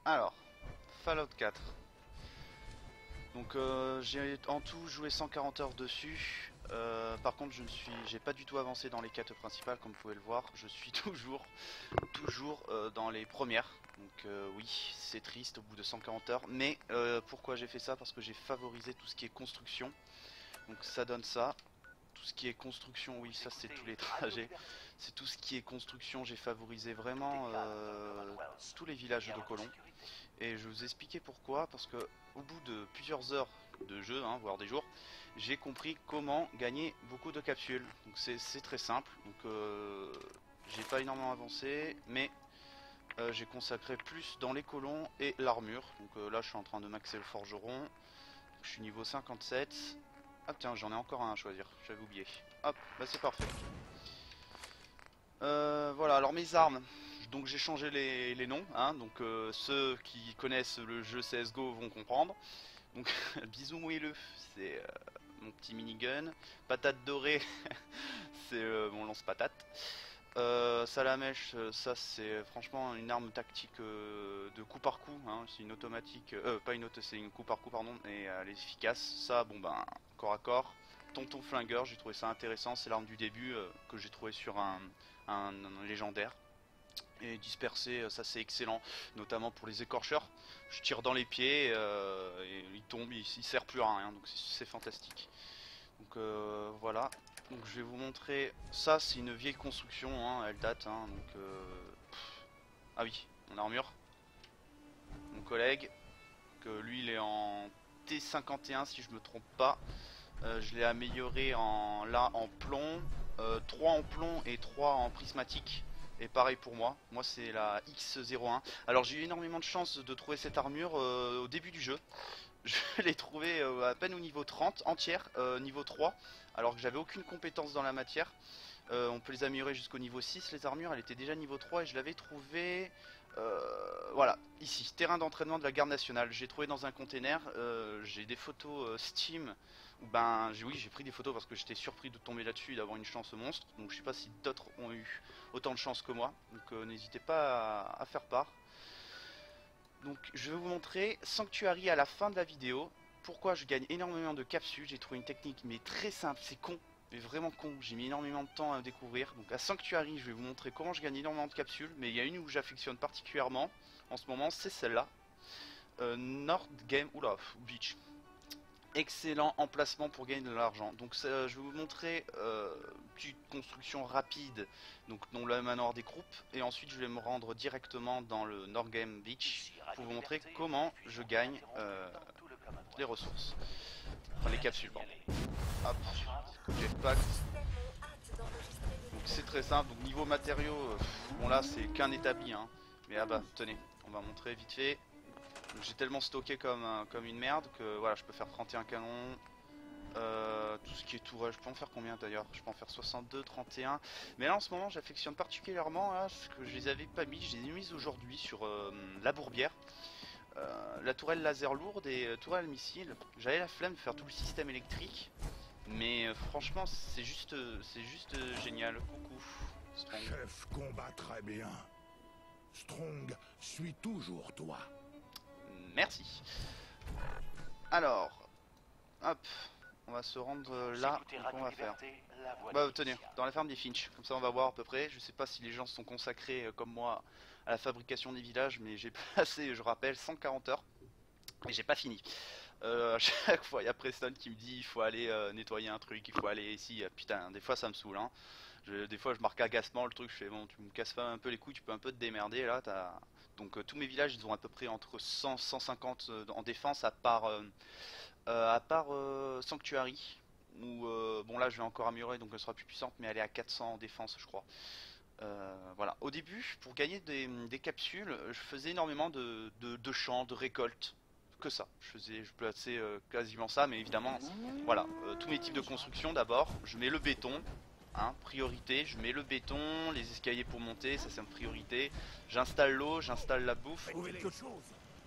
Alors, Fallout 4. Donc j'ai en tout joué 140 heures dessus. Par contre j'ai pas du tout avancé dans les quêtes principales comme vous pouvez le voir. Je suis toujours dans les premières. Donc oui, c'est triste au bout de 140 heures. Mais pourquoi j'ai fait ça? Parce que j'ai favorisé tout ce qui est construction. Donc ça donne ça. Tout ce qui est construction, oui, ça c'est tous les trajets. C'est tout ce qui est construction, j'ai favorisé vraiment tous les villages de colons. Et je vais vous expliquer pourquoi, parce que au bout de plusieurs heures de jeu, hein, voire des jours, j'ai compris comment gagner beaucoup de capsules. Donc c'est très simple. Donc j'ai pas énormément avancé, mais j'ai consacré plus dans les colons et l'armure. Donc là je suis en train de maxer le forgeron. Je suis niveau 57. Ah tiens, j'en ai encore un à choisir, j'avais oublié. Hop, bah c'est parfait. Voilà, alors mes armes. Donc j'ai changé les noms, hein, donc ceux qui connaissent le jeu CSGO vont comprendre. Donc bisou moelleux, c'est mon petit minigun. Patate dorée, c'est mon lance-patate. Salamèche, ça c'est franchement une arme tactique de coup par coup, hein. C'est une automatique, pas une auto, c'est une coup par coup pardon, et elle est efficace. Ça, bon ben, corps à corps. Tonton flingueur, j'ai trouvé ça intéressant, c'est l'arme du début que j'ai trouvé sur un légendaire. Et disperser, ça c'est excellent, notamment pour les écorcheurs. Je tire dans les pieds et il tombe, il sert plus à rien, donc c'est fantastique. Donc voilà, donc je vais vous montrer, ça c'est une vieille construction, hein, elle date, hein, donc ah oui, mon armure, mon collègue, que lui il est en T51 si je me trompe pas. Je l'ai amélioré en plomb, 3 en plomb et 3 en prismatique. Et pareil pour moi, c'est la X01. Alors j'ai eu énormément de chance de trouver cette armure au début du jeu. Je l'ai trouvée à peine au niveau 30, entière, niveau 3, alors que j'avais aucune compétence dans la matière. On peut les améliorer jusqu'au niveau 6, les armures, elle était déjà niveau 3 et je l'avais trouvée, voilà, ici, terrain d'entraînement de la garde nationale. J'ai trouvé dans un container, j'ai des photos Steam, où ben oui, j'ai pris des photos parce que j'étais surpris de tomber là-dessus et d'avoir une chance monstre. Donc je sais pas si d'autres ont eu autant de chance que moi, donc n'hésitez pas à faire part. Donc je vais vous montrer Sanctuary à la fin de la vidéo. Pourquoi je gagne énormément de capsules. J'ai trouvé une technique mais très simple, c'est con, mais vraiment con. J'ai mis énormément de temps à découvrir. Donc à Sanctuary je vais vous montrer comment je gagne énormément de capsules. Mais il y a une où j'affectionne particulièrement en ce moment, c'est celle-là. Nord Game, oula, Beach. Excellent emplacement pour gagner de l'argent. Donc ça, je vais vous montrer petite construction rapide, donc dans le manoir des groupes, et ensuite je vais me rendre directement dans le Northgame Beach pour vous montrer comment je gagne les ressources, enfin les capsules. Bon. Hop, jetpack. Donc c'est très simple. Donc niveau matériaux, bon là c'est qu'un établi, hein. Mais ah bah tenez, on va montrer vite fait. J'ai tellement stocké comme une merde que voilà, je peux faire 31 canons. Tout ce qui est tourelle, je peux en faire combien d'ailleurs? Je peux en faire 62, 31. Mais là en ce moment j'affectionne particulièrement là, parce que je les avais pas mis, je les ai mises aujourd'hui sur la Bourbière. La tourelle laser lourde et tourelle missile. J'avais la flemme de faire tout le système électrique. Mais franchement c'est juste génial. Coucou Strong. Chef combat très bien. Strong suit toujours toi. Merci. Alors, hop, on va se rendre là. On va faire. Bah tenez, dans la ferme des Finch. Comme ça on va voir à peu près. Je sais pas si les gens sont consacrés comme moi à la fabrication des villages, mais j'ai passé, je rappelle, 140 heures et j'ai pas fini. À chaque fois il y a Preston qui me dit il faut aller nettoyer un truc, il faut aller ici. Putain, des fois ça me saoule, hein. Des fois je marque agacement le truc, je fais bon, tu me casses pas un peu les couilles, tu peux un peu te démerder là. Donc tous mes villages ils ont à peu près entre 100 150 en défense, à part Sanctuary où bon là je vais encore améliorer donc elle sera plus puissante, mais elle est à 400 en défense je crois. Voilà, au début pour gagner des capsules je faisais énormément de champs, de récoltes, que ça. Je plaçais quasiment ça, mais évidemment, voilà, tous mes types de construction d'abord, je mets le béton, hein, priorité, je mets le béton, les escaliers pour monter, ça c'est une priorité. J'installe l'eau, j'installe la bouffe.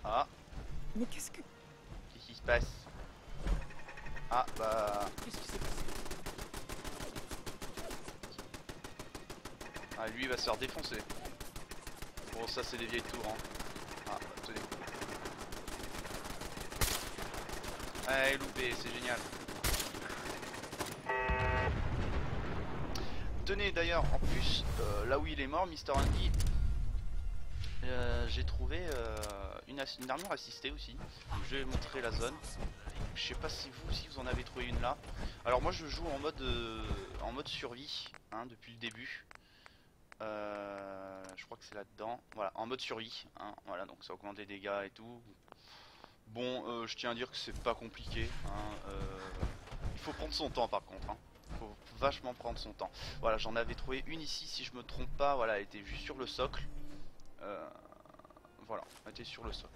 Ah, Mais qu'est-ce qui se passe? Ah, bah... qu'est-ce qui s'est passé? Ah, lui il va se faire défoncer. Bon, ça c'est des vieilles tours, hein. Ah, bah, tenez. Ouais, loupé, c'est génial. Tenez d'ailleurs, en plus, là où il est mort, Mr. Andy, j'ai trouvé une armure assistée aussi. Donc, je vais montrer la zone. Je sais pas si vous aussi vous en avez trouvé une là. Alors moi je joue en mode survie hein, depuis le début. Je crois que c'est là-dedans. Voilà, en mode survie. Hein, voilà, donc ça augmente les dégâts et tout. Bon, je tiens à dire que c'est pas compliqué. Hein, il faut prendre son temps par contre. Hein. Il faut vachement prendre son temps. Voilà, j'en avais trouvé une ici, si je me trompe pas. Voilà, elle était juste sur le socle. Voilà, elle était sur le socle.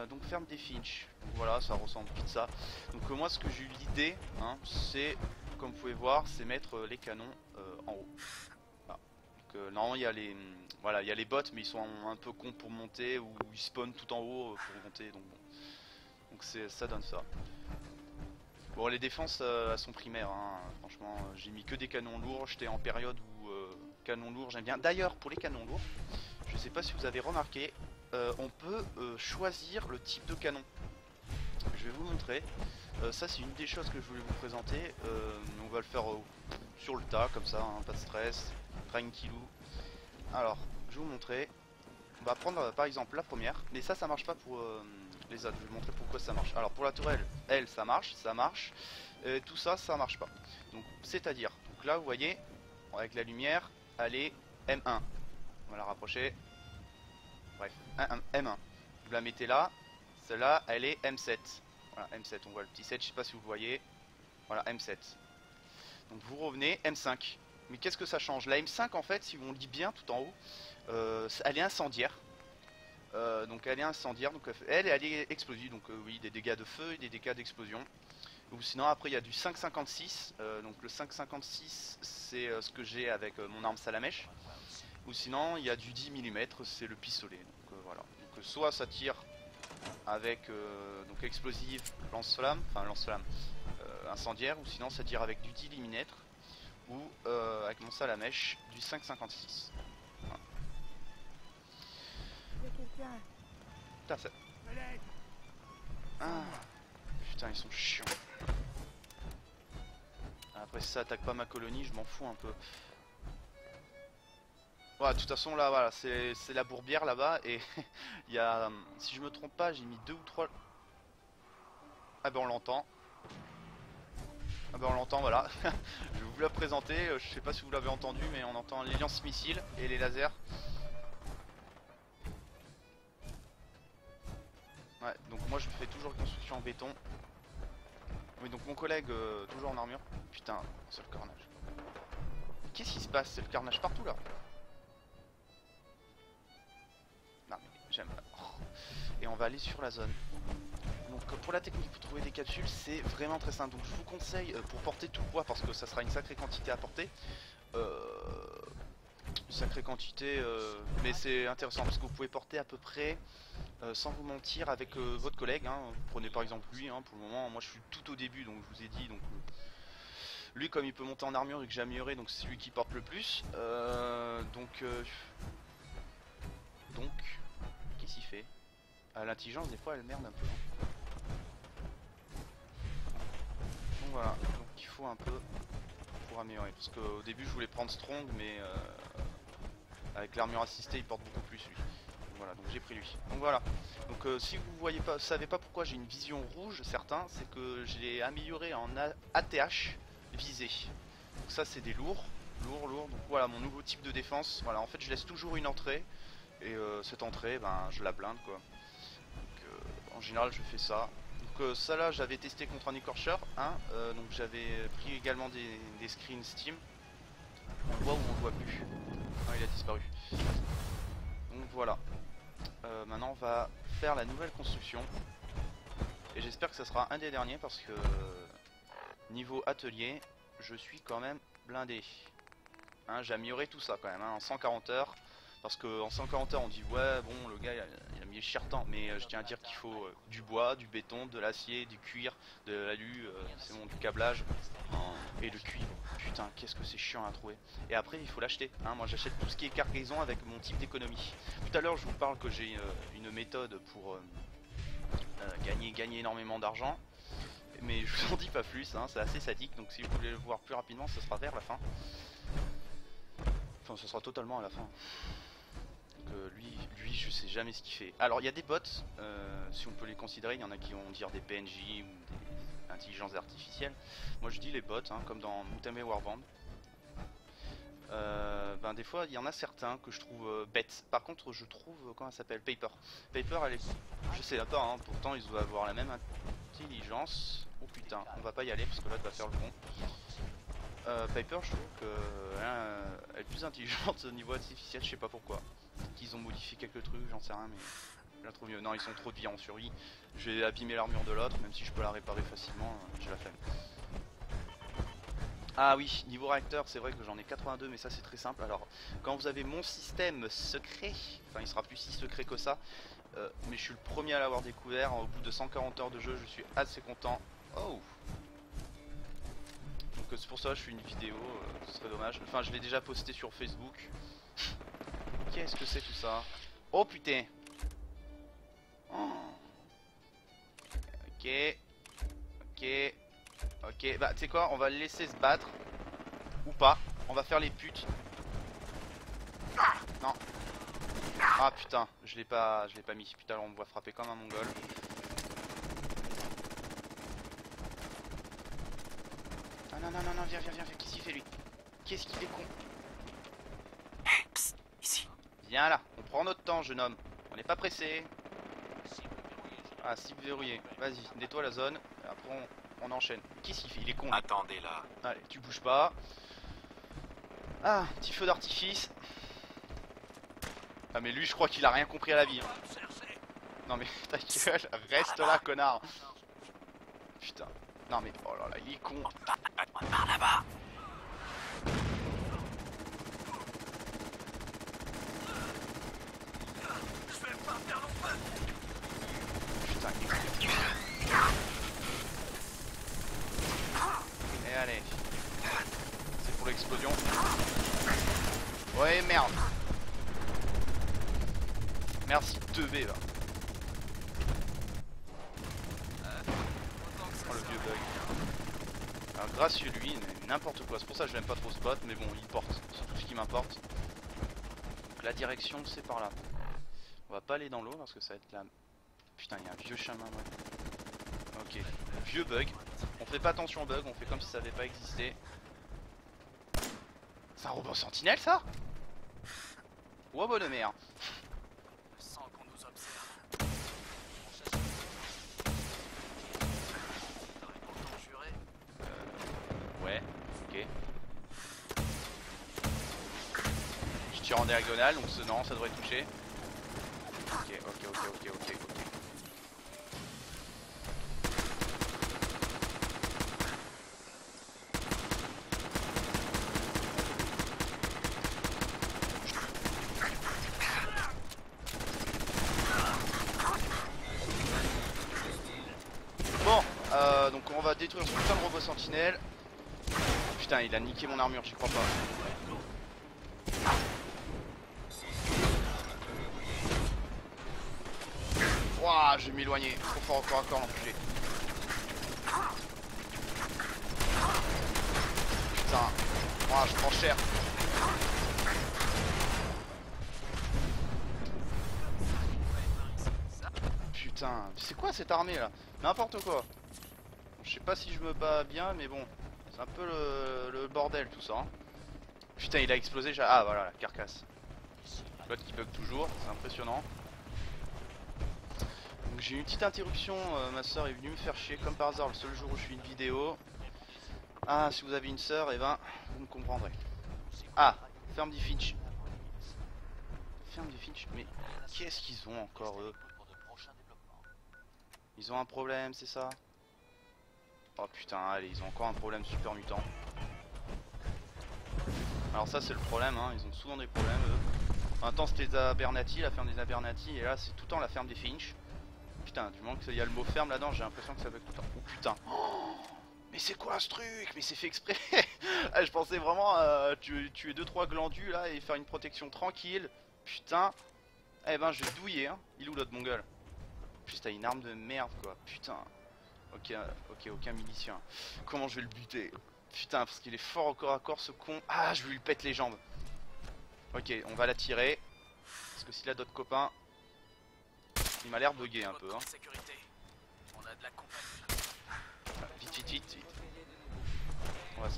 Donc ferme des Finch. Donc voilà, ça ressemble vite ça. Donc moi, ce que j'ai eu l'idée, hein, c'est, comme vous pouvez voir, c'est mettre les canons en haut. Voilà. Donc non, il y a les, voilà, il y a les bots, mais ils sont un peu cons pour monter ou ils spawnent tout en haut pour monter. Donc bon, donc ça donne ça. Bon, les défenses elles sont primaires. Hein. Franchement, j'ai mis que des canons lourds. J'étais en période où canons lourds, j'aime bien. D'ailleurs, pour les canons lourds, je sais pas si vous avez remarqué. On peut choisir le type de canon. Je vais vous montrer. Ça c'est une des choses que je voulais vous présenter. On va le faire sur le tas comme ça, hein, pas de stress, tranquillou. Alors, je vais vous montrer. On va prendre par exemple la première, mais ça marche pas pour les autres. Je vais vous montrer pourquoi ça marche. Alors pour la tourelle, elle ça marche. Tout ça, ça marche pas. Donc c'est-à-dire, donc là vous voyez, avec la lumière, elle est M1. On va la rapprocher. Bref, M1. Vous la mettez là. Celle-là, elle est M7. Voilà, M7. On voit le petit 7. Je sais pas si vous voyez. Voilà, M7. Donc vous revenez M5. Mais qu'est-ce que ça change? La M5, en fait, si on lit bien tout en haut, elle est incendiaire. Donc elle est incendiaire. Donc elle est explosive. Donc oui, des dégâts de feu et des dégâts d'explosion. Ou sinon, après, il y a du 5,56. Donc le 5,56, c'est ce que j'ai avec mon arme salamèche. Ou sinon il y a du 10 mm, c'est le pistolet. Donc voilà. Donc soit ça tire avec donc explosif, lance-flamme, enfin lance-flamme incendiaire, ou sinon ça tire avec du 10 mm ou avec mon salamèche du 5,56. Voilà. Putain, ça... Ah, putain, ils sont chiants. Après si ça attaque pas ma colonie, je m'en fous un peu. Voilà, de toute façon là voilà, c'est la bourbière là-bas et il y a, si je me trompe pas, j'ai mis 2 ou 3. Ah ben on l'entend. Ah ben on l'entend, voilà. Je vais vous la présenter, je sais pas si vous l'avez entendu, mais on entend les lance-missiles et les lasers. Ouais, donc moi je fais toujours construction en béton. Oui, donc mon collègue toujours en armure. Putain, c'est le carnage. Qu'est-ce qui se passe? C'est le carnage partout là. Non mais j'aime pas. Oh. Et on va aller sur la zone. Donc pour la technique pour trouver des capsules, c'est vraiment très simple. Donc je vous conseille pour porter tout le poids, parce que ça sera une sacrée quantité à porter. Une sacrée quantité, mais c'est intéressant parce que vous pouvez porter à peu près, sans vous mentir, avec votre collègue. Hein. Vous prenez par exemple lui, hein, pour le moment, moi je suis tout au début, donc je vous ai dit, donc lui comme il peut monter en armure et que j'ai amélioré, donc c'est lui qui porte le plus. Donc qu'est-ce qu'il fait? L'intelligence des fois elle merde un peu. Hein. Donc voilà, donc il faut un peu pour améliorer, parce qu'au début je voulais prendre Strong, mais avec l'armure assistée il porte beaucoup plus lui. Donc voilà, donc j'ai pris lui. Donc voilà, donc si vous voyez pas, savez pas pourquoi j'ai une vision rouge, certains, c'est que je l'ai amélioré en ATH visée. Donc ça c'est des lourds, donc voilà mon nouveau type de défense. Voilà, en fait je laisse toujours une entrée, et cette entrée, ben je la blinde quoi. Donc en général je fais ça. Donc ça là j'avais testé contre un écorcheur, hein, donc j'avais pris également des screens Steam. On le voit ou on le voit plus. Ah, il a disparu. Donc voilà. Maintenant on va faire la nouvelle construction. Et j'espère que ça sera un des derniers parce que niveau atelier, je suis quand même blindé. Hein, j'ai amélioré tout ça quand même, hein, en 140 heures. Parce qu'en 140 heures on dit ouais bon le gars il a mis cher temps, mais je tiens à dire qu'il faut du bois, du béton, de l'acier, du cuir, de l'alu, c'est bon, du câblage et le cuivre. Putain qu'est-ce que c'est chiant à trouver. Et après il faut l'acheter, hein. Moi j'achète tout ce qui est cargaison avec mon type d'économie. Tout à l'heure je vous parle que j'ai une méthode pour gagner gagner énormément d'argent. Mais je vous en dis pas plus, hein, c'est assez sadique, donc si vous voulez le voir plus rapidement, ce sera vers la fin. Enfin, ce sera totalement à la fin. Donc lui, je sais jamais ce qu'il fait. Alors, il y a des bots, si on peut les considérer, il y en a qui vont dire des PNJ ou des intelligences artificielles. Moi, je dis les bots, hein, comme dans Mutame Warband. Ben des fois il y en a certains que je trouve bêtes. Par contre je trouve, comment elle s'appelle, Paper. Paper elle est, je sais pas, hein, pourtant ils doivent avoir la même intelligence. Oh putain, on va pas y aller parce que là tu vas faire le con. Paper, je trouve que elle est plus intelligente au niveau artificiel, je sais pas pourquoi. Qu'ils ont modifié quelques trucs, j'en sais rien, mais je la trouve mieux. Non, ils sont trop de vie en survie. Je vais abîmer l'armure de l'autre, même si je peux la réparer facilement, j'ai la flemme. Ah oui, niveau réacteur, c'est vrai que j'en ai 82, mais ça c'est très simple. Alors, quand vous avez mon système secret, enfin il sera plus si secret que ça, mais je suis le premier à l'avoir découvert. Au bout de 140 heures de jeu, je suis assez content. Oh! Donc c'est pour ça que je fais une vidéo, ce serait dommage. Enfin, je l'ai déjà posté sur Facebook. Qu'est-ce que c'est tout ça? Oh putain! Oh. Ok. Ok. Ok, bah tu sais quoi, on va le laisser se battre. Ou pas, on va faire les putes. Non. Ah putain, je l'ai pas mis. Putain, on me voit frapper comme un mongol. Ah non, non, non, non, viens, viens, viens, qu'est-ce qu'il fait lui? Qu'est-ce qu'il fait con? Psst, ici. Viens là, on prend notre temps, jeune homme. On n'est pas pressé. Ah, cible verrouillée. Vas-y, nettoie la zone. Après on enchaîne. Qu'est-ce qu'il fait? Il est con. Attendez là. Allez, tu bouges pas. Ah, petit feu d'artifice. Ah mais lui je crois qu'il a rien compris à la vie, hein. Non mais ta gueule, reste là connard. Putain. Non mais oh là là, il est con. Par là-bas. Putain. Et allez. C'est pour l'explosion. Ouais merde. Merci 2B là. Oh le vieux bug. Alors gracieux lui, n'importe quoi. C'est pour ça que je l'aime pas trop ce bot, mais bon il porte. C'est tout ce qui m'importe. Donc la direction c'est par là. On va pas aller dans l'eau parce que ça va être là. Putain il y a un vieux chemin ouais. Ok. Vieux bug. On fait pas attention au bug, on fait comme si ça avait pas existé. C'est un robot sentinelle ça? Oh bonne mère. Sans qu'on nous observe. Ouais, ok. Je tire en diagonale, donc non, ça devrait toucher. Ok, ok, ok, ok, ok, ok. Bon, donc on va détruire ce putain de robot sentinelle. Putain, il a niqué mon armure, j'y crois pas. Ouah, je vais m'éloigner. Trop fort encore, encore l'enculé. Putain, ouah, je prends cher. Putain, c'est quoi cette armée là? N'importe quoi. Je sais pas si je me bats bien, mais bon, c'est un peu le bordel tout ça. Hein. Putain, il a explosé. Ah voilà, la carcasse. L'autre qui bug toujours, c'est impressionnant. Donc j'ai eu une petite interruption, ma soeur est venue me faire chier comme par hasard le seul jour où je fais une vidéo. Ah, si vous avez une soeur, et ben vous me comprendrez. Ah, ferme du Finch. Ferme du Finch, mais qu'est-ce qu'ils ont encore eux? Ils ont un problème, c'est ça? Oh putain, allez, ils ont encore un problème super mutant. Alors ça c'est le problème, hein, ils ont souvent des problèmes eux. En même temps c'était les Abernathy, la ferme des Abernathy, et là c'est tout le temps la ferme des Finch. Putain, du moment qu'il y a le mot ferme là-dedans, j'ai l'impression que ça bug tout le temps. Oh putain. Oh, mais c'est quoi ce truc? Mais c'est fait exprès. Ah, je pensais vraiment tuer 2-3 glandus là et faire une protection tranquille. Putain. Eh ben je vais douiller, hein. Il est où l'autre mongol? plus t'as une arme de merde quoi, putain. Ok, aucun milicien. Comment je vais le buter? Putain, parce qu'il est fort au corps à corps ce con. Ah, je lui pète les jambes. Ok, on va l'attirer. Parce que s'il a d'autres copains, il m'a l'air bugué un peu. Hein. On a de la compagnie. Vite. On va se...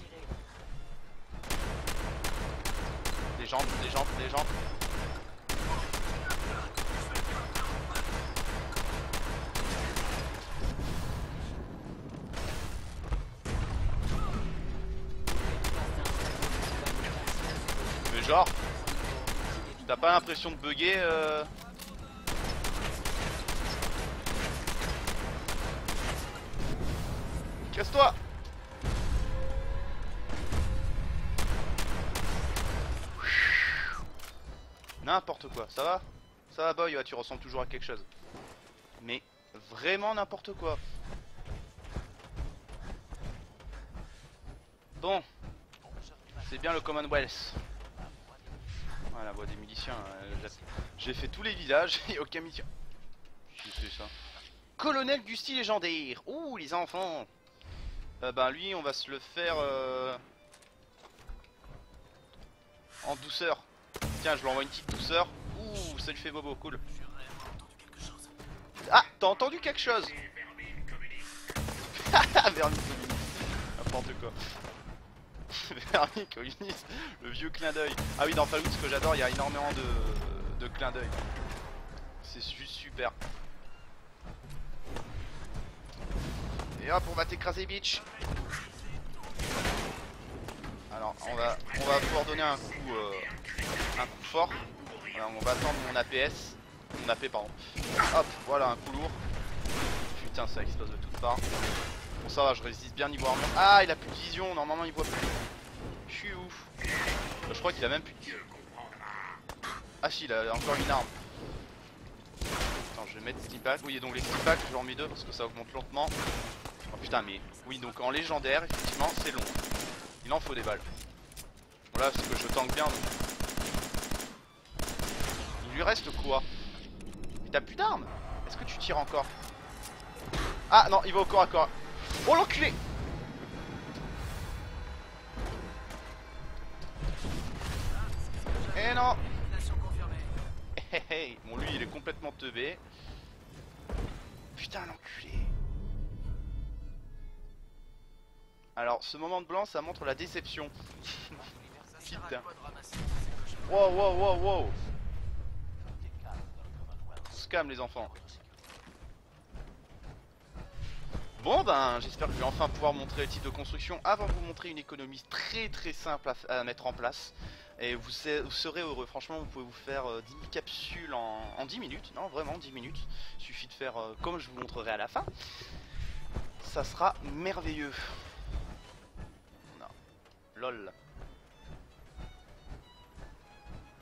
Des jambes. Mais genre, t'as pas l'impression de bugger Casse-toi! N'importe quoi, ça va? Ça va boy, ouais, tu ressembles toujours à quelque chose. Mais vraiment n'importe quoi. Bon, c'est bien le Commonwealth. Voilà, voie des miliciens. J'ai fait tous les villages et aucun milicien. J'ai fait ça. Colonel du style légendaire. Ouh, les enfants. Ben lui, on va se le faire en douceur. Tiens, je lui envoie une petite douceur. Ouh, ça lui fait bobo, cool. Ah, t'as entendu quelque chose? Vermine communiste. N'importe quoi. Vermine communiste, le vieux clin d'œil. Ah oui, dans Fallout, ce que j'adore, il y a énormément de clins d'œil. C'est juste super. Et hop, on va t'écraser, bitch. Alors, on va pouvoir donner un coup fort. Voilà, on va attendre mon APS. Mon AP, pardon. Hop, voilà, un coup lourd. Putain, ça explose de toutes parts. Bon, ça va, je résiste bien niveau armure. Ah, il a plus de vision, normalement il voit plus. Je suis ouf. Je crois qu'il a même plus de vision. Ah si, il a encore une arme. Attends, je vais mettre Stimpack. Oui, donc les Stimpack, je leur mets deux parce que ça augmente lentement. Oh putain, mais oui, donc en légendaire, effectivement, c'est long. Il en faut des balles. Voilà, parce que je tank bien. Donc... Il lui reste quoi? Mais t'as plus d'armes? Est-ce que tu tires encore? Ah non, il va au corps à corps. Oh l'enculé! Eh non! Hey, hey. Bon, lui il est complètement teubé. Putain, l'enculé. Alors, ce moment de blanc, ça montre la déception. Putain. Wow. On se calme, les enfants. Bon, ben, j'espère que je vais enfin pouvoir montrer le type de construction avant de vous montrer une économie très simple à mettre en place. Et vous serez heureux. Franchement, vous pouvez vous faire 10 000 capsules en 10 minutes. Non, vraiment 10 minutes. Il suffit de faire comme je vous montrerai à la fin. Ça sera merveilleux. Non. Lol.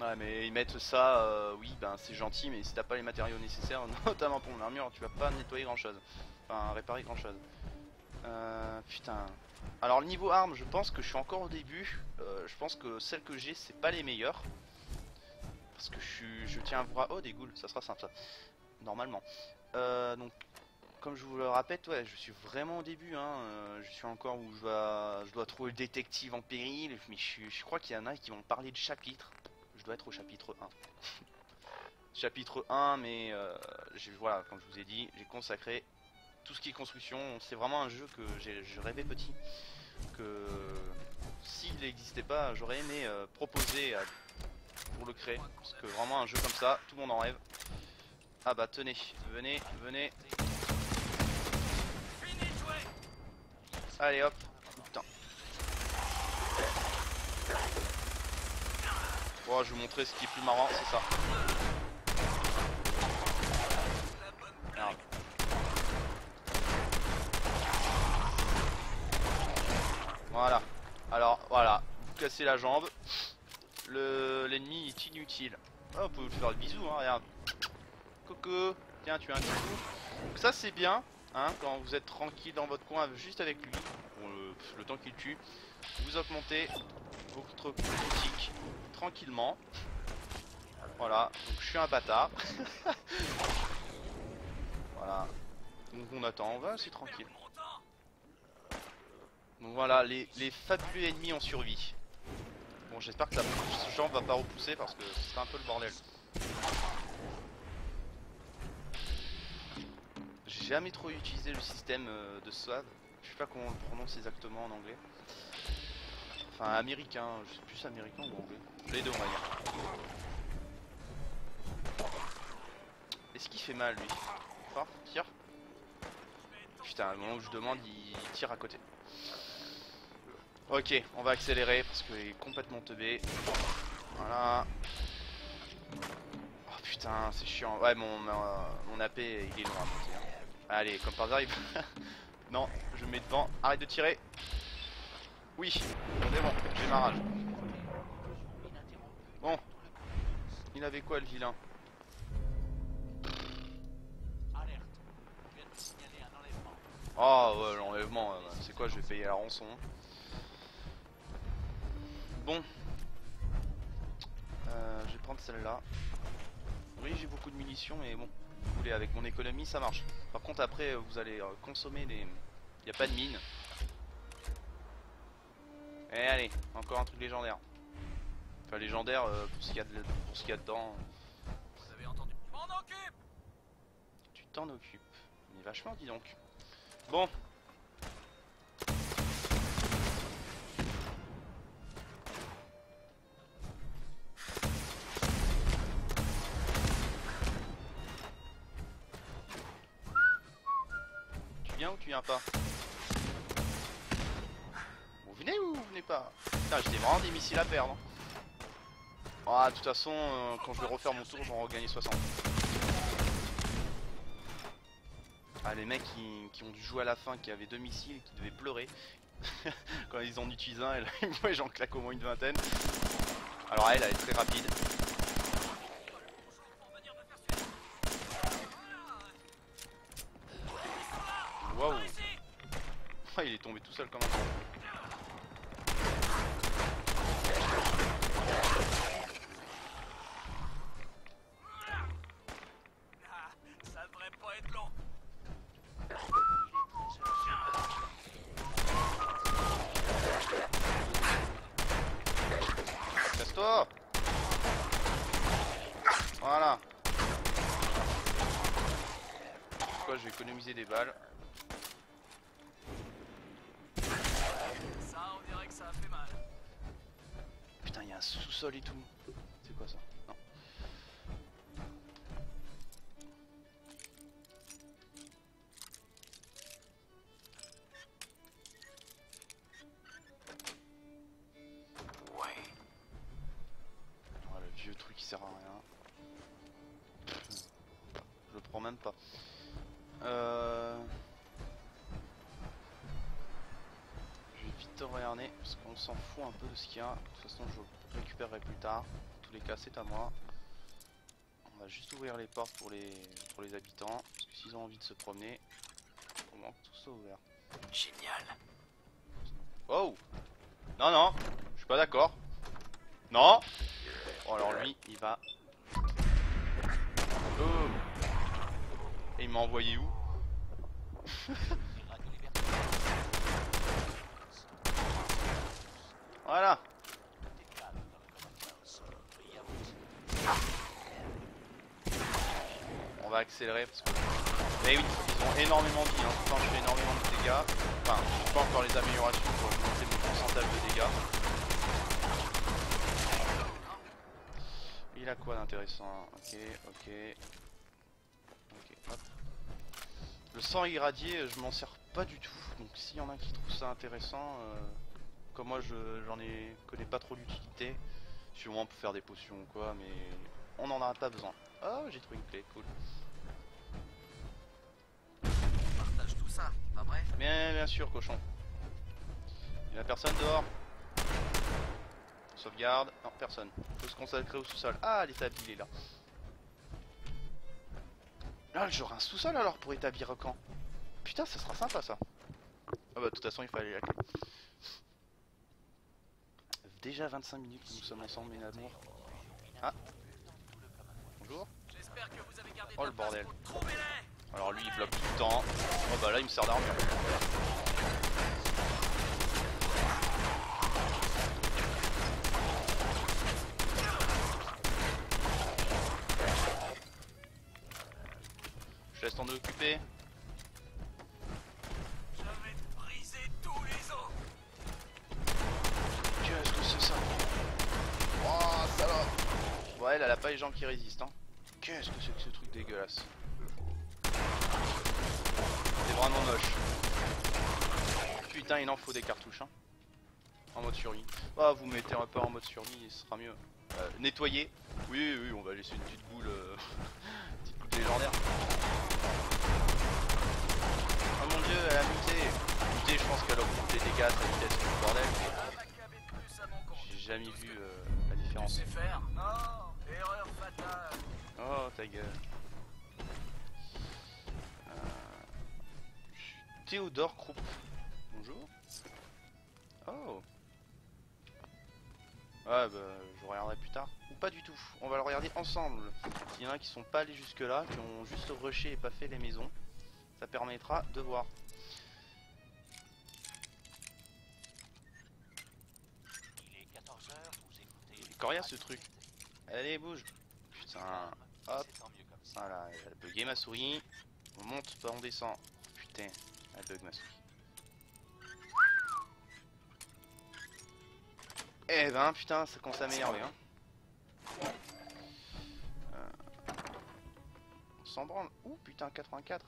Ouais, mais ils mettent ça, oui, ben c'est gentil, mais si t'as pas les matériaux nécessaires, notamment pour mon armure, tu vas pas nettoyer grand chose. Enfin, réparer grand chose. Putain. Alors, le niveau armes, je pense que je suis encore au début. Je pense que celles que j'ai, c'est pas les meilleures. Parce que je tiens à vous... Oh, des ghouls, ça sera simple ça. Normalement. Donc, comme je vous le rappelle, ouais, je suis vraiment au début. Hein, je suis encore où je dois trouver le détective en péril. Mais je crois qu'il y en a qui vont parler de chapitre. Je dois être au chapitre 1. Chapitre 1, mais voilà, comme je vous ai dit, j'ai consacré tout ce qui est construction. C'est vraiment un jeu que je rêvais petit. Que s'il n'existait pas, j'aurais aimé proposer pour le créer. Parce que vraiment un jeu comme ça, tout le monde en rêve. Ah bah tenez, venez. Allez hop. Oh, putain. Bon, je vais vous montrer ce qui est plus marrant, c'est ça. Merde. Voilà. Alors, voilà. Vous cassez la jambe. L'ennemi est inutile. Oh, vous pouvez lui faire le bisou, hein, regarde. Coco. Tiens, tu as un petit coup. Donc ça, c'est bien, hein, quand vous êtes tranquille dans votre coin, juste avec lui. Bon, le temps qu'il tue. Vous augmentez votre boutique tranquillement. Voilà, donc je suis un bâtard. Voilà. Donc on attend, on va, c'est tranquille. Donc voilà, les fabuleux ennemis ont survécu. Bon, j'espère que ce genre va pas repousser parce que c'est un peu le bordel. J'ai jamais trop utilisé le système de SWAV. Je sais pas comment on le prononce exactement en anglais. Enfin, américain, je sais plus américain ou anglais. Les deux, on va dire. Est-ce qu'il fait mal lui? Fort, tire. Putain, au moment où je demande, il tire à côté. Ok, on va accélérer parce qu'il est complètement teubé. Voilà. Oh putain, c'est chiant. Ouais, mon AP il est loin à monter. Hein. Allez, comme par hasard, il... Non, je me mets devant. Arrête de tirer. Oui, c'est bon, j'ai ma rage. Bon, il avait quoi le vilain? Oh ouais, l'enlèvement, c'est quoi, je vais payer la rançon. Bon, je vais prendre celle-là. Oui, j'ai beaucoup de munitions, mais bon, vous voulez, avec mon économie, ça marche. Par contre, après, vous allez consommer les... Il n'y a pas de mine. Et allez, encore un truc légendaire. Enfin, légendaire pour ce qu'il y a dedans. Vous avez entendu? Je m'en occupe. Tu t'en occupes. Mais vachement, dis donc. Bon. Tu viens ou tu viens pas? Vous venez ou vous venez pas? Putain, j'ai vraiment des missiles à perdre. Ah, de toute façon, quand je vais refaire mon tour, j'en regagner 60. Ah, les mecs qui ont dû jouer à la fin, qui avaient 2 missiles et qui devaient pleurer quand ils en utilisent un, et là, moi j'en claque au moins une vingtaine. Alors elle est très rapide. Waouh. Ah, il est tombé tout seul comme un con. Ça devrait pas être long. Casse-toi. Voilà. Pourquoi je vais économiser des balles. Ça, on dirait que ça a fait mal. Putain, il y a un sous-sol et tout. C'est quoi ça? Non. Ouais. Oh, le vieux truc qui sert à rien. Je le prends même pas. Je vais vite regarder parce qu'on s'en fout un peu de ce qu'il y a. De toute façon, je le récupérerai plus tard. En tous les cas, c'est à moi. On va juste ouvrir les portes pour les habitants. Parce que s'ils ont envie de se promener, au moins que tout soit ouvert. Génial. Oh! Non, non, je suis pas d'accord. Non! Bon, alors lui, il va. Boum! Et il m'a envoyé où? Voilà! On va accélérer parce que. Mais oui, ils ont énormément de vie, hein. Pourtant, je fais énormément de dégâts. Enfin, je fais pas encore les améliorations pour augmenter mon pourcentage de dégâts. Il a quoi d'intéressant? Ok, ok. Ok, hop. Le sang irradié, je m'en sers pas du tout. Donc s'il y en a qui trouvent ça intéressant, comme moi connais pas trop l'utilité. Sûrement pour faire des potions ou quoi, mais on en a pas besoin. Oh, j'ai trouvé une clé, cool. On partage tout ça, pas vrai? Bien sûr, cochon. Il y a personne dehors. Sauvegarde. Non, personne. Faut se consacrer au sous-sol. Ah, l'établi, il est là. Là, j'aurai un sous-sol alors pour établir quand? Putain, ça sera sympa ça. Ah bah, de toute façon, il fallait la clé. Déjà 25 minutes que nous sommes ensemble, mes amours. Ah. Bonjour. J'espère que vous avez gardé Oh, de le la place bordel. pour trouvez-les. Alors lui il bloque tout le temps. Oh bah là il me sert d'armure. Je laisse t'en occuper. Je vais te briser tous les os. Qu'est-ce que c'est ça? Oh salope. Ouais elle a pas les jambes qui résistent hein. Qu'est-ce que c'est que ce truc dégueulasse? C'est vraiment moche. Putain il en faut des cartouches hein. En mode survie. Ah vous mettez un peu en mode survie ce sera mieux. Nettoyer. Oui oui on va laisser une petite boule petite boule légendaire. Oh mon dieu elle a muté. Muté je pense qu'elle augmente les dégâts, sa vitesse c'est le bordel. J'ai jamais vu la Tu différence. sais faire? Oh, erreur fatale. Oh ta gueule. Théodore Kroup. Bonjour. Oh. Ouais bah je regarderai plus tard. Ou pas du tout. On va le regarder ensemble. S'il y en a qui sont pas allés jusque là, qui ont juste rushé et pas fait les maisons, ça permettra de voir. Il est 14h, vous écoutez. Il est coriace ce truc. Allez bouge. Putain. Hop. C'est tant mieux comme ça. Voilà, elle a bugué ma souris. On monte, pas on descend. Putain, elle bug ma souris. Eh ben putain, ça commence à m'énerver hein. On s'en branle. Ouh putain, 84.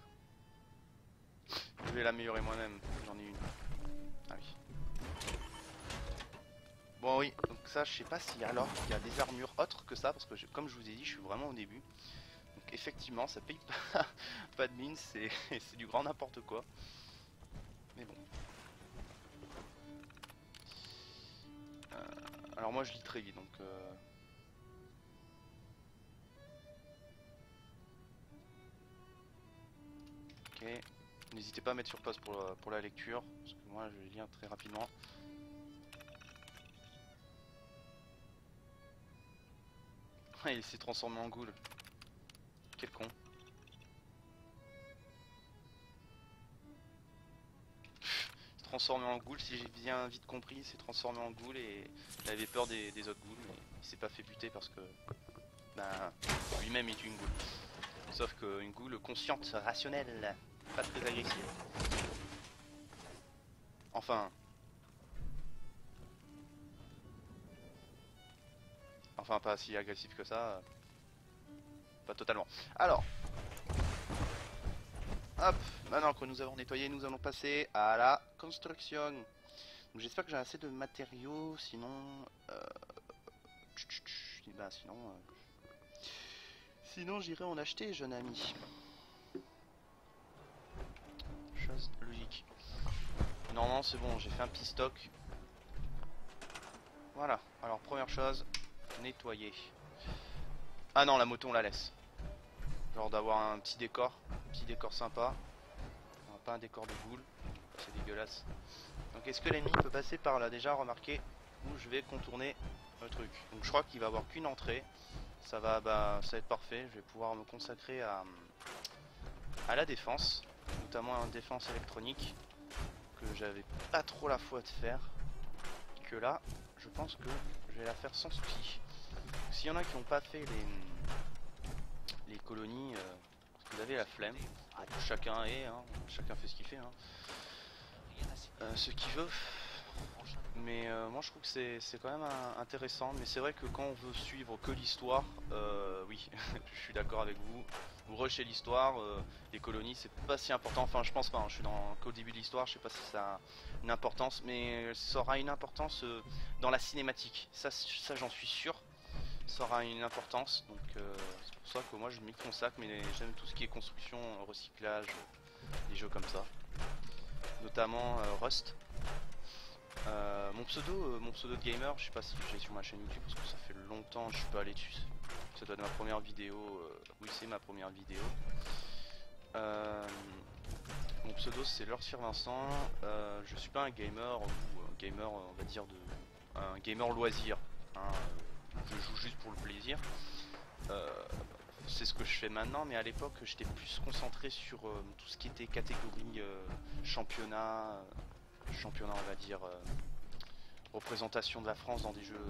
Je vais l'améliorer moi-même, j'en ai une. Ah oui. Bon oui, donc ça je sais pas si alors il y a des armures autres que ça, parce que comme je vous ai dit, je suis vraiment au début. Donc effectivement ça paye pas, pas de mine, c'est du grand n'importe quoi. Mais bon. Alors moi je lis très vite donc ok. N'hésitez pas à mettre sur pause pour la lecture, parce que moi je lis très rapidement. Il s'est transformé en ghoul. Quel con. Transformé en ghoul, si j'ai bien vite compris, il s'est transformé en ghoul et il avait peur des autres ghouls, mais il s'est pas fait buter parce que ben, lui-même est une ghoul. Sauf qu'une ghoul consciente, rationnelle, pas très agressive. Enfin pas si agressif que ça. Pas totalement. Alors hop, maintenant que nous avons nettoyé, nous allons passer à la construction. J'espère que j'ai assez de matériaux, sinon bah, sinon j'irai en acheter, jeune ami. Chose logique. Normalement c'est bon, j'ai fait un petit stock. Voilà, alors première chose, nettoyer. Ah non, la moto on la laisse. Genre d'avoir un petit décor sympa. Pas un décor de boule, c'est dégueulasse. Donc est-ce que l'ennemi peut passer par là? Déjà remarquez où je vais contourner le truc. Donc je crois qu'il va avoir qu'une entrée. Ça va être parfait. Je vais pouvoir me consacrer à la défense, notamment à une défense électronique que j'avais pas trop la foi de faire. Que là, je pense que je vais la faire sans souci. S'il y en a qui n'ont pas fait les colonies, parce que vous avez la flemme. Chacun chacun fait ce qu'il fait, hein. Ce qu'il veut. Mais moi je trouve que c'est quand même intéressant. Mais c'est vrai que quand on veut suivre que l'histoire, oui, je suis d'accord avec vous. Vous rushez l'histoire, les colonies c'est pas si important. Enfin je pense pas, hein. Je suis qu'au début de l'histoire, je sais pas si ça a une importance, mais ça aura une importance dans la cinématique. Ça j'en suis sûr. Ça aura une importance, donc c'est pour ça que moi je m'y consacre, mais j'aime tout ce qui est construction, recyclage, des jeux comme ça, notamment Rust. Mon pseudo de gamer, je sais pas si j'ai sur ma chaîne YouTube parce que ça fait longtemps que je suis pas allé dessus. Ça doit être ma première vidéo, oui c'est ma première vidéo. Mon pseudo c'est Leur Sir Vincent. Je suis pas un gamer ou un gamer on va dire un gamer loisir. Hein, je joue juste pour le plaisir. c'est ce que je fais maintenant, mais à l'époque j'étais plus concentré sur tout ce qui était catégorie championnat, championnat on va dire, représentation de la France dans des jeux,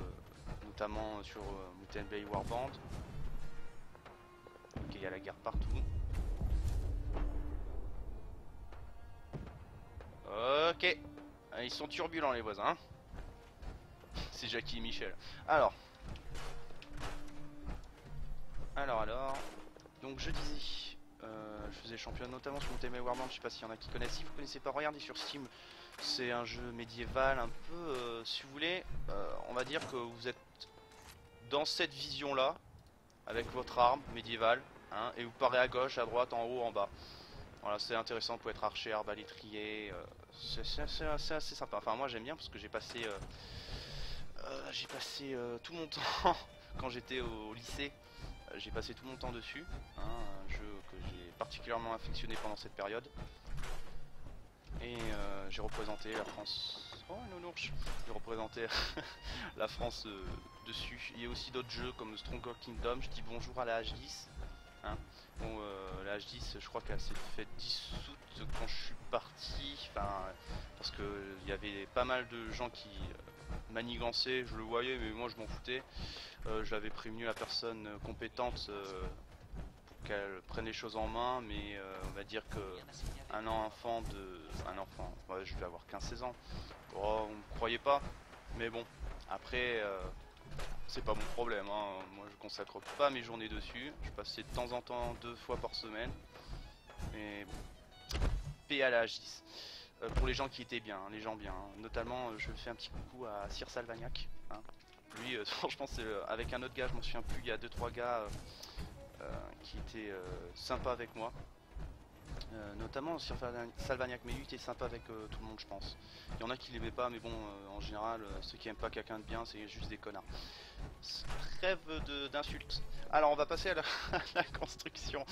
notamment sur Mountain Bay Warband. Ok, il y a la guerre partout. Ok, ils sont turbulents les voisins. C'est Jackie et Michel. Alors, donc je disais, je faisais champion notamment sur Mountain Bay Warband. Je sais pas s'il y en a qui connaissent. Si vous connaissez pas, regardez sur Steam. C'est un jeu médiéval un peu, si vous voulez, on va dire que vous êtes dans cette vision là, avec votre arme médiévale, hein, et vous parez à gauche, à droite, en haut, en bas. Voilà, c'est intéressant pour être archer, arbalétrier, c'est assez sympa. Enfin moi j'aime bien parce que j'ai passé tout mon temps quand j'étais au lycée. J'ai passé tout mon temps dessus, hein, un jeu que j'ai particulièrement affectionné pendant cette période. Et j'ai représenté la France. Oh nounours. J'ai représenté la France dessus. Il y a aussi d'autres jeux comme Stronger Kingdom. Je dis bonjour à la H10. Hein. Bon, la H10, je crois qu'elle s'est fait dissoute quand je suis parti. Enfin, parce que il y avait pas mal de gens qui manigançaient. Je le voyais, mais moi je m'en foutais. J'avais prévenu la personne compétente pour qu'elle prenne les choses en main, mais on va dire que un enfant, ouais, je vais avoir 15-16 ans. Oh, on me croyait pas, mais bon, après, c'est pas mon problème, hein. Moi je consacre pas mes journées dessus, je passais de temps en temps 2 fois par semaine, et bon, paix à la H10. Pour les gens qui étaient bien, hein, les gens bien, hein. Notamment je fais un petit coucou à Sir Salvagnac, hein. Lui, franchement, c'est avec un autre gars, je m'en souviens plus, il y a 2-3 gars qui étaient sympas avec moi. Notamment sur Salvagnac, mais lui était sympa avec tout le monde, je pense. Il y en a qui l'aimaient pas, mais bon, en général, ceux qui aiment pas quelqu'un de bien, c'est juste des connards. Trêve d'insultes. Alors, on va passer à la construction.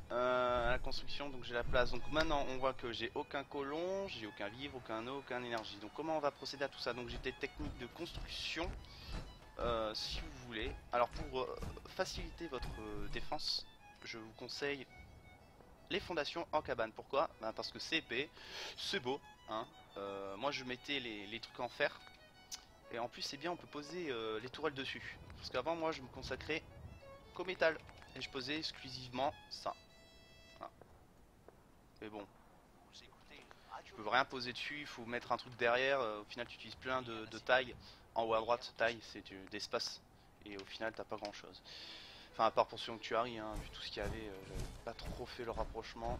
Donc j'ai la place. Donc maintenant, on voit que j'ai aucun colon, j'ai aucun vivre, aucun eau, aucun énergie. Donc comment on va procéder à tout ça? Donc j'ai des techniques de construction, si vous voulez. Alors pour faciliter votre défense, je vous conseille les fondations en cabane. Pourquoi? Parce que c'est épais, c'est beau, hein. Moi je mettais les trucs en fer, et en plus c'est bien, on peut poser les tourelles dessus. Parce qu'avant moi je me consacrais qu'au métal, et je posais exclusivement ça. Voilà. Mais bon, tu peux rien poser dessus, il faut mettre un truc derrière, au final tu utilises plein de tailles. En haut à droite, taille, c'est d'espace, et au final t'as pas grand chose. Enfin, à part pour Sanctuary, hein, vu tout ce qu'il y avait, j'avais pas trop fait le rapprochement.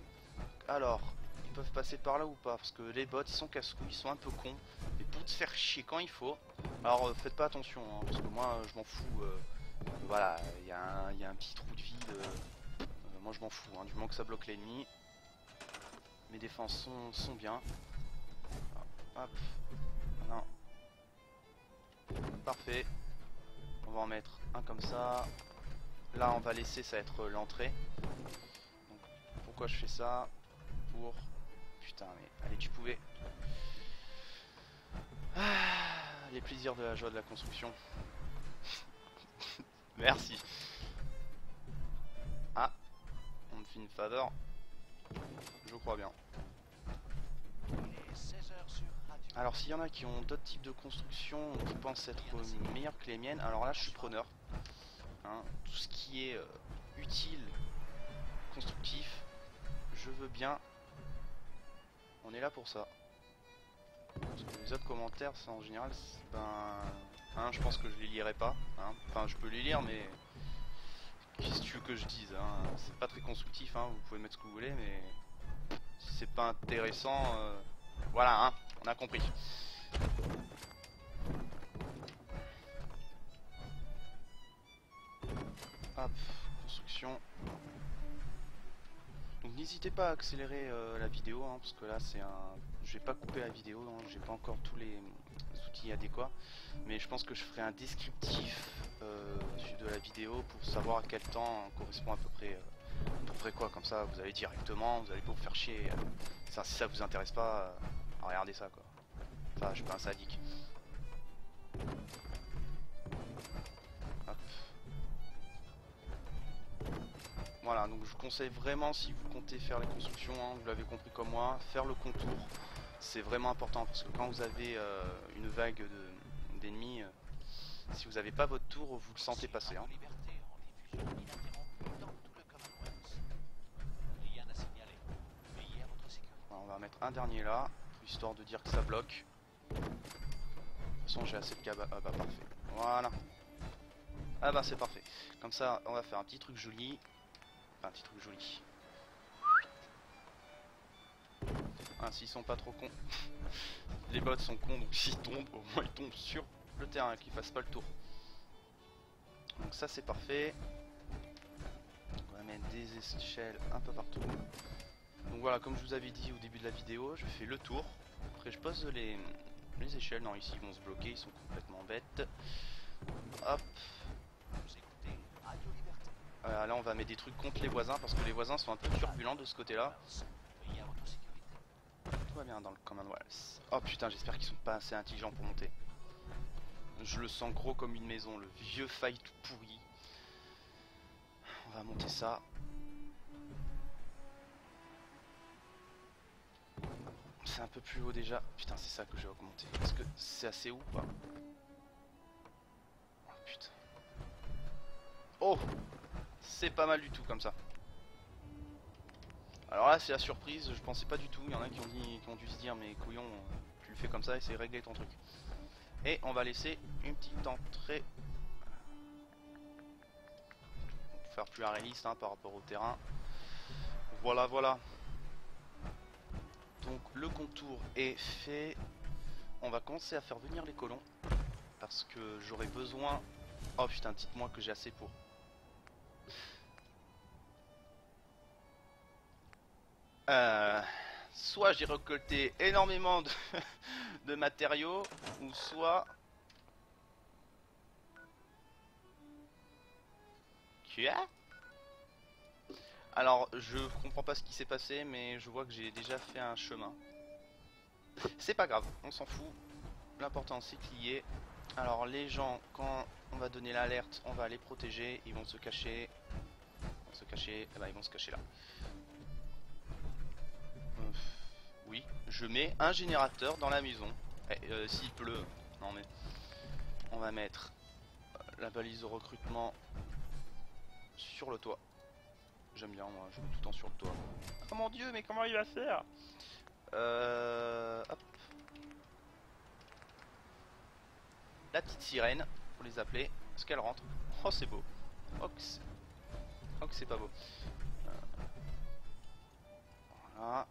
Alors, ils peuvent passer par là ou pas? Parce que les bots, ils sont casse-couilles, ils sont un peu cons. Et pour te faire chier quand il faut, alors faites pas attention, hein, parce que moi, je m'en fous. Voilà, il y a un petit trou de vide. Moi, je m'en fous, hein, du moment que ça bloque l'ennemi. Mes défenses sont bien. Hop, non. Parfait. On va en mettre un comme ça. Là on va laisser ça être l'entrée. Pourquoi je fais ça? Pour... Putain mais allez tu pouvais. Les plaisirs de la joie de la construction. Merci. Ah, on me fait une faveur. Je crois bien. Alors s'il y en a qui ont d'autres types de construction qui pensent être meilleurs que les miennes, alors là je suis preneur. Hein, tout ce qui est utile, constructif, je veux bien. On est là pour ça. Parce que les autres commentaires, ça en général, ben, hein, je pense que je les lirai pas. Hein. Enfin, je peux les lire, mais qu'est-ce que tu veux que je dise, hein. C'est pas très constructif. Hein. Vous pouvez mettre ce que vous voulez, mais si c'est pas intéressant, voilà, hein, on a compris. Hop, construction. Donc n'hésitez pas à accélérer la vidéo, hein, parce que là c'est un... Je vais pas couper la vidéo, hein, j'ai pas encore tous les outils adéquats. Mais je pense que je ferai un descriptif de la vidéo pour savoir à quel temps correspond à peu près quoi. Comme ça vous allez directement, vous allez pas vous faire chier. Ça, si ça vous intéresse pas, regardez ça quoi. Ça, je suis pas un sadique. Hop. Voilà, donc je vous conseille vraiment, si vous comptez faire les constructions, hein, vous l'avez compris comme moi, faire le contour, c'est vraiment important, parce que quand vous avez une vague d'ennemis, si vous n'avez pas votre tour, vous le sentez passer. Hein. Liberté en diffusion ininterrompue dans tout le Commonwealth. Rien à signaler. Veillez à votre sécurité. Voilà, on va mettre un dernier là, histoire de dire que ça bloque. De toute façon j'ai assez de câbles, ah bah parfait, voilà. Ah bah c'est parfait, comme ça on va faire un petit truc joli. Enfin, un petit truc joli. Ah, s'ils sont pas trop cons. Les bots sont cons, donc s'ils tombent, au moins ils tombent sur le terrain, qu'ils fassent pas le tour. Donc ça c'est parfait. On va mettre des échelles un peu partout. Donc voilà, comme je vous avais dit au début de la vidéo, je fais le tour. Après je pose les échelles. Non, ici ils vont se bloquer, ils sont complètement bêtes. Hop. Vous écoutez Radio Liberté. Là on va mettre des trucs contre les voisins parce que les voisins sont un peu turbulents de ce côté là. Veillez à votre sécurité. Tout va bien dans le Commonwealth. Oh putain, j'espère qu'ils sont pas assez intelligents pour monter. Je le sens gros comme une maison, le vieux faille tout pourri. On va monter ça. C'est un peu plus haut déjà. Putain, c'est ça que je vais augmenter. Est-ce que c'est assez haut ou pas? Oh putain. Oh, c'est pas mal du tout comme ça. Alors là c'est la surprise, je pensais pas du tout, il y en a qui ont dû se dire mais couillon, tu le fais comme ça et c'est réglé ton truc. Et on va laisser une petite entrée. Pour faire plus réaliste hein, par rapport au terrain. Voilà voilà. Donc le contour est fait. On va commencer à faire venir les colons. Parce que j'aurai besoin... Oh putain, dites-moi que j'ai assez pour. Soit j'ai récolté énormément de matériaux, ou soit... Quoi? Alors, je comprends pas ce qui s'est passé, mais je vois que j'ai déjà fait un chemin. C'est pas grave, on s'en fout. L'important c'est qu'il y ait. Alors les gens, quand on va donner l'alerte, on va les protéger, ils vont se cacher. Ils vont se cacher, eh ben, ils vont se cacher là. Oui, je mets un générateur dans la maison. S'il pleut, non mais... On va mettre la balise de recrutement sur le toit. J'aime bien moi, je mets tout le temps sur le toit. Oh mon dieu, mais comment il va faire? Hop. La petite sirène, pour les appeler. Est-ce qu'elle rentre? Oh c'est beau. Oh que c'est pas beau. Voilà.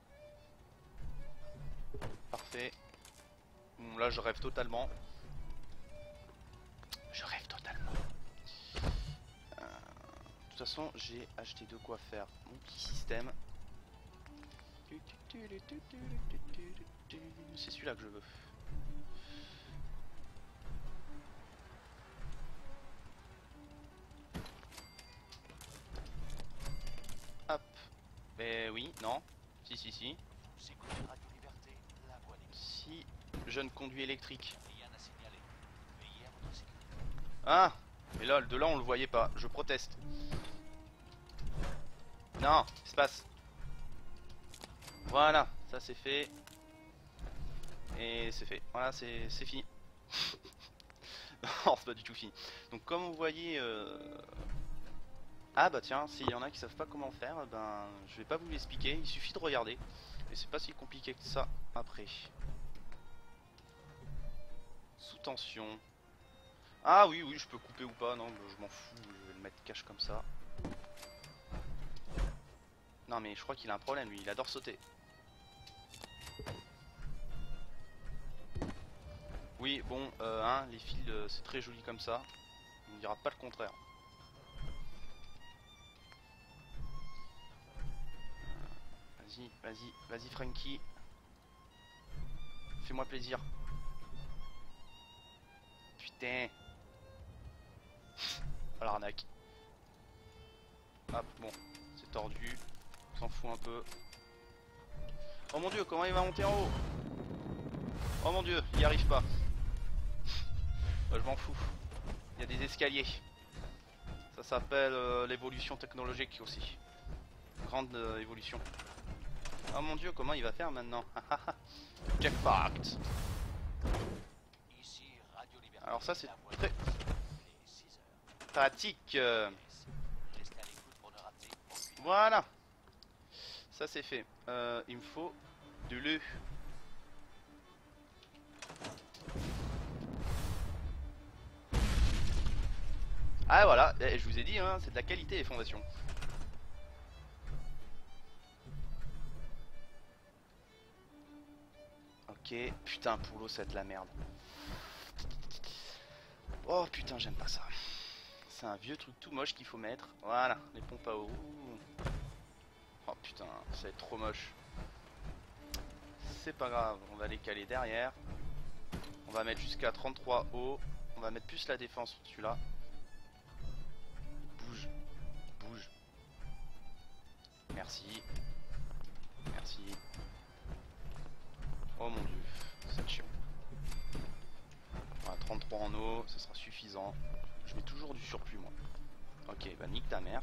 Parfait. Bon, là je rêve totalement. Je rêve totalement. De toute façon j'ai acheté de quoi faire mon petit système. C'est celui-là que je veux. Hop. Mais oui, non. Si. Vous écoutez Radio Liberté, la voix des... Si, jeune conduit électrique. Rien à signaler. Veillez à votre sécurité. Ah. Mais là, de là on le voyait pas. Je proteste. Non, espace. Voilà, ça c'est fait. Et c'est fait. Voilà, c'est fini. Non, c'est pas du tout fini. Donc comme vous voyez... Ah bah tiens, s'il y en a qui savent pas comment faire, ben je vais pas vous l'expliquer, il suffit de regarder. Et c'est pas si compliqué que ça après. Sous tension. Ah oui, je peux couper ou pas, non, je m'en fous, je vais le mettre cache comme ça. Non mais je crois qu'il a un problème lui, il adore sauter. Oui, bon, hein, les fils, c'est très joli comme ça. On ne dira pas le contraire. Vas-y Frankie. Fais-moi plaisir. Putain. Oh l'arnaque. Hop, bon, c'est tordu. On s'en fout un peu. Oh mon dieu, comment il va monter en haut? Oh mon dieu, il n'y arrive pas. Je m'en fous. Il y a des escaliers. Ça s'appelle l'évolution technologique aussi. Grande évolution. Oh mon dieu, comment il va faire maintenant? Jackpot. Ici Radio Liberté. Alors ça c'est La voix très de les 6 heures. pratique. Restez à l'écoute pour ne rater aucune. Voilà. Ça c'est fait. Il me faut de l'œuf. Ah voilà, je vous ai dit, hein, c'est de la qualité les fondations. Ok, putain, Poulo, c'est de la merde. Oh putain, j'aime pas ça. C'est un vieux truc tout moche qu'il faut mettre. Voilà, les pompes à eau. Oh putain, ça va être trop moche. C'est pas grave, on va les caler derrière. On va mettre jusqu'à 33 hauts. On va mettre plus la défense sur celui-là. Bouge. Bouge. Merci. Merci. Oh mon dieu, c'est chiant. Voilà, 33 en eau, ça sera suffisant. Je mets toujours du surplus moi. Ok, bah nique ta mère.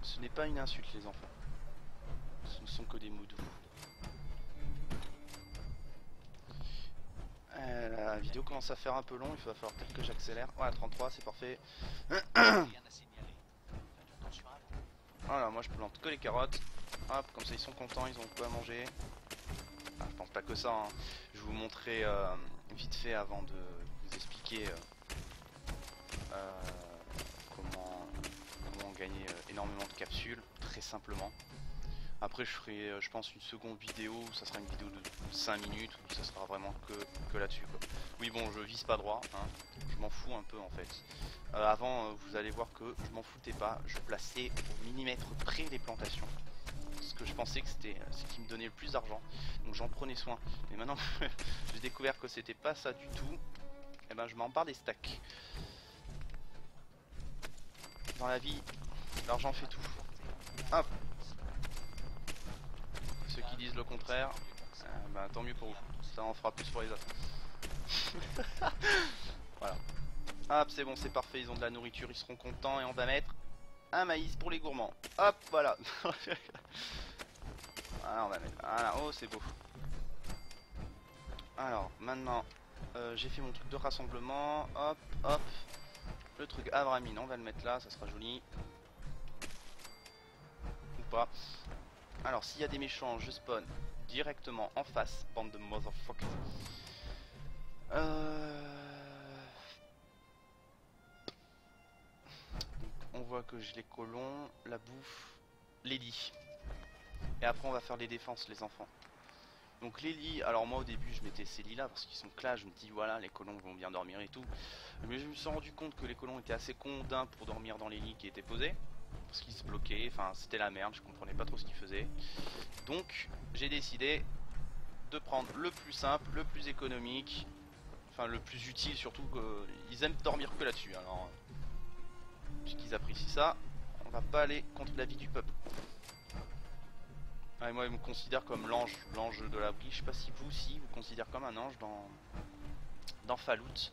Ce n'est pas une insulte les enfants. Ce ne sont que des mots doux. La vidéo commence à faire un peu long, il va falloir peut-être que j'accélère. Voilà, 33, c'est parfait. Rien à signaler. Faites attention à vous. Voilà, moi je plante que les carottes. Hop, comme ça ils sont contents, ils ont quoi manger. Enfin, je pense pas que ça. Hein. Je vais vous montrer vite fait avant de vous expliquer comment gagner énormément de capsules, très simplement. Après je ferai je pense une seconde vidéo, ça sera une vidéo de 5 minutes où ça sera vraiment que là-dessus quoi. Oui bon je vise pas droit, hein. Je m'en fous un peu en fait. Avant vous allez voir que je m'en foutais pas, je plaçais au millimètre près les plantations. Parce que je pensais que c'était ce qui me donnait le plus d'argent, donc j'en prenais soin. Mais maintenant j'ai découvert que c'était pas ça du tout, et ben je m'en barre des stacks. Dans la vie, l'argent fait tout. Hop. Ceux qui disent le contraire, bah, tant mieux pour vous. Ça en fera plus pour les autres. Voilà. Hop, c'est bon, c'est parfait. Ils ont de la nourriture, ils seront contents. Et on va mettre un maïs pour les gourmands. Hop, voilà. Voilà, on va mettre. Voilà, oh, c'est beau. Alors, maintenant, j'ai fait mon truc de rassemblement. Hop, hop. Le truc Avramine, on va le mettre là, ça sera joli. Ou pas. Alors, s'il y a des méchants, je spawn directement en face, bande de motherfuckers. On voit que j'ai les colons, la bouffe, les lits. Et après, on va faire les défenses, les enfants. Donc les lits, alors moi au début je mettais ces lits là parce qu'ils sont clairs, je me dis voilà les colons vont bien dormir et tout. Mais je me suis rendu compte que les colons étaient assez cons d'un pour dormir dans les lits qui étaient posés. Parce qu'ils se bloquaient, enfin c'était la merde, je comprenais pas trop ce qu'ils faisaient. Donc j'ai décidé de prendre le plus simple, le plus économique, enfin le plus utile surtout, qu'ils aiment dormir que là-dessus. Alors puisqu'ils apprécient ça, on va pas aller contre l'avis du peuple. Ouais, moi, ils me considèrent comme l'ange de l'abri. Je sais pas si vous aussi vous considérez comme un ange dans Fallout.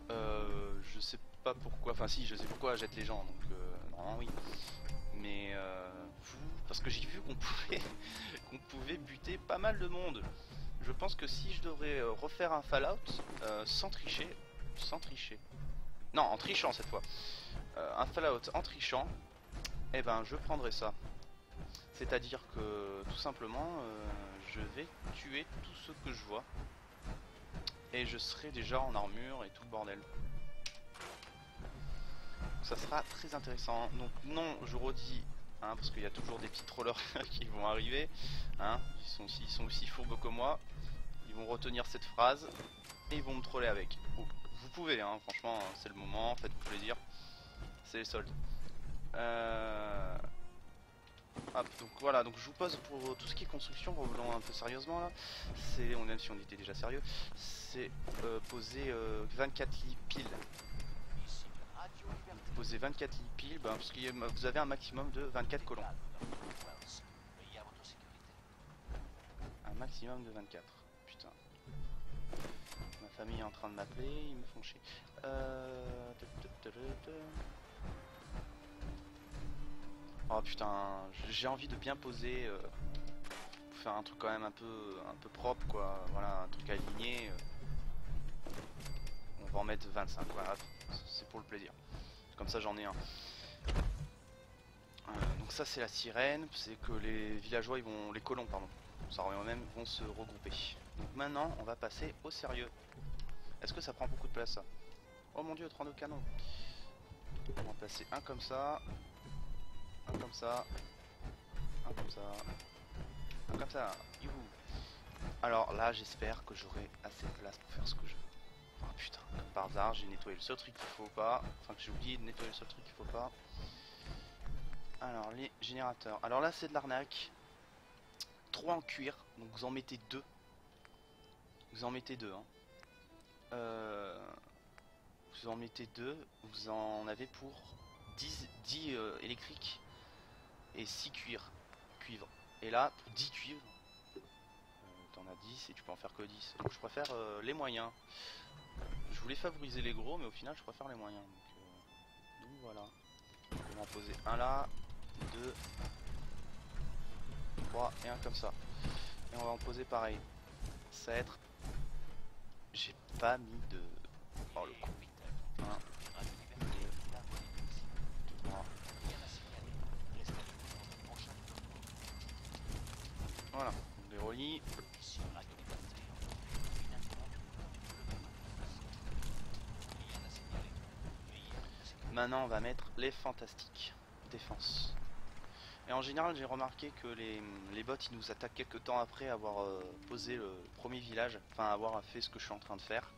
Je sais pas pourquoi. Enfin, si, je sais pourquoi jette les gens. Donc, normalement, oui. Mais vous, parce que j'ai vu qu'on pouvait buter pas mal de monde. Je pense que si je devrais refaire un Fallout sans tricher, non, en trichant cette fois, un Fallout en trichant, eh ben, je prendrais ça. C'est-à-dire que tout simplement je vais tuer tous ceux que je vois et je serai déjà en armure et tout le bordel. Ça sera très intéressant. Donc non, je redis, hein, parce qu'il y a toujours des petits trollers qui vont arriver, hein, ils sont aussi fourbes que moi, ils vont retenir cette phrase et ils vont me troller avec. Oh, vous pouvez, hein, franchement c'est le moment, faites-vous plaisir, c'est les soldes. Hop, donc voilà, donc je vous pose pour tout ce qui est construction, revenons un peu sérieusement là. C'est, même si on était déjà sérieux, c'est poser 24 lits pile. Ici Radio Liberté. Poser 24 lits pile, bah, parce que vous avez un maximum de 24 colons. Veillez à votre sécurité. Un maximum de 24. Putain. Ma famille est en train de m'appeler, ils me font chier. Oh putain, j'ai envie de bien poser, pour faire un truc quand même un peu propre quoi. Voilà, un truc aligné. On va en mettre 25, voilà, c'est pour le plaisir. Comme ça j'en ai un. Donc ça c'est la sirène, c'est que les villageois ils vont, les colons pardon, ça revient même, vont se regrouper. Donc maintenant on va passer au sérieux. Est-ce que ça prend beaucoup de place ça? Oh mon dieu, 32 canons. On va en placer un comme ça, un comme ça, un comme ça, un comme ça. Youhou. Alors là j'espère que j'aurai assez de place pour faire ce que je veux. Oh putain, comme par hasard j'ai nettoyé le seul truc qu'il faut pas, enfin que j'ai oublié de nettoyer le seul truc qu'il faut pas. Alors les générateurs, alors là c'est de l'arnaque. 3 en cuir, donc vous en mettez 2. Vous en mettez 2 hein. Vous en mettez 2, vous en avez pour 10 électriques et 6 cuivre. Et là, pour 10 cuivres, t'en as 10 et tu peux en faire que 10. Donc je préfère les moyens. Je voulais favoriser les gros, mais au final je préfère les moyens. Donc voilà. On va en poser un là, 2, 3 et un comme ça. Et on va en poser pareil. Ça va être... J'ai pas mis de... Oh le con. 1, 2, 3. Voilà, on les relie. Maintenant on va mettre les fantastiques. Défense. Et en général j'ai remarqué que les bots ils nous attaquent quelques temps après avoir posé le premier village. Enfin avoir fait ce que je suis en train de faire.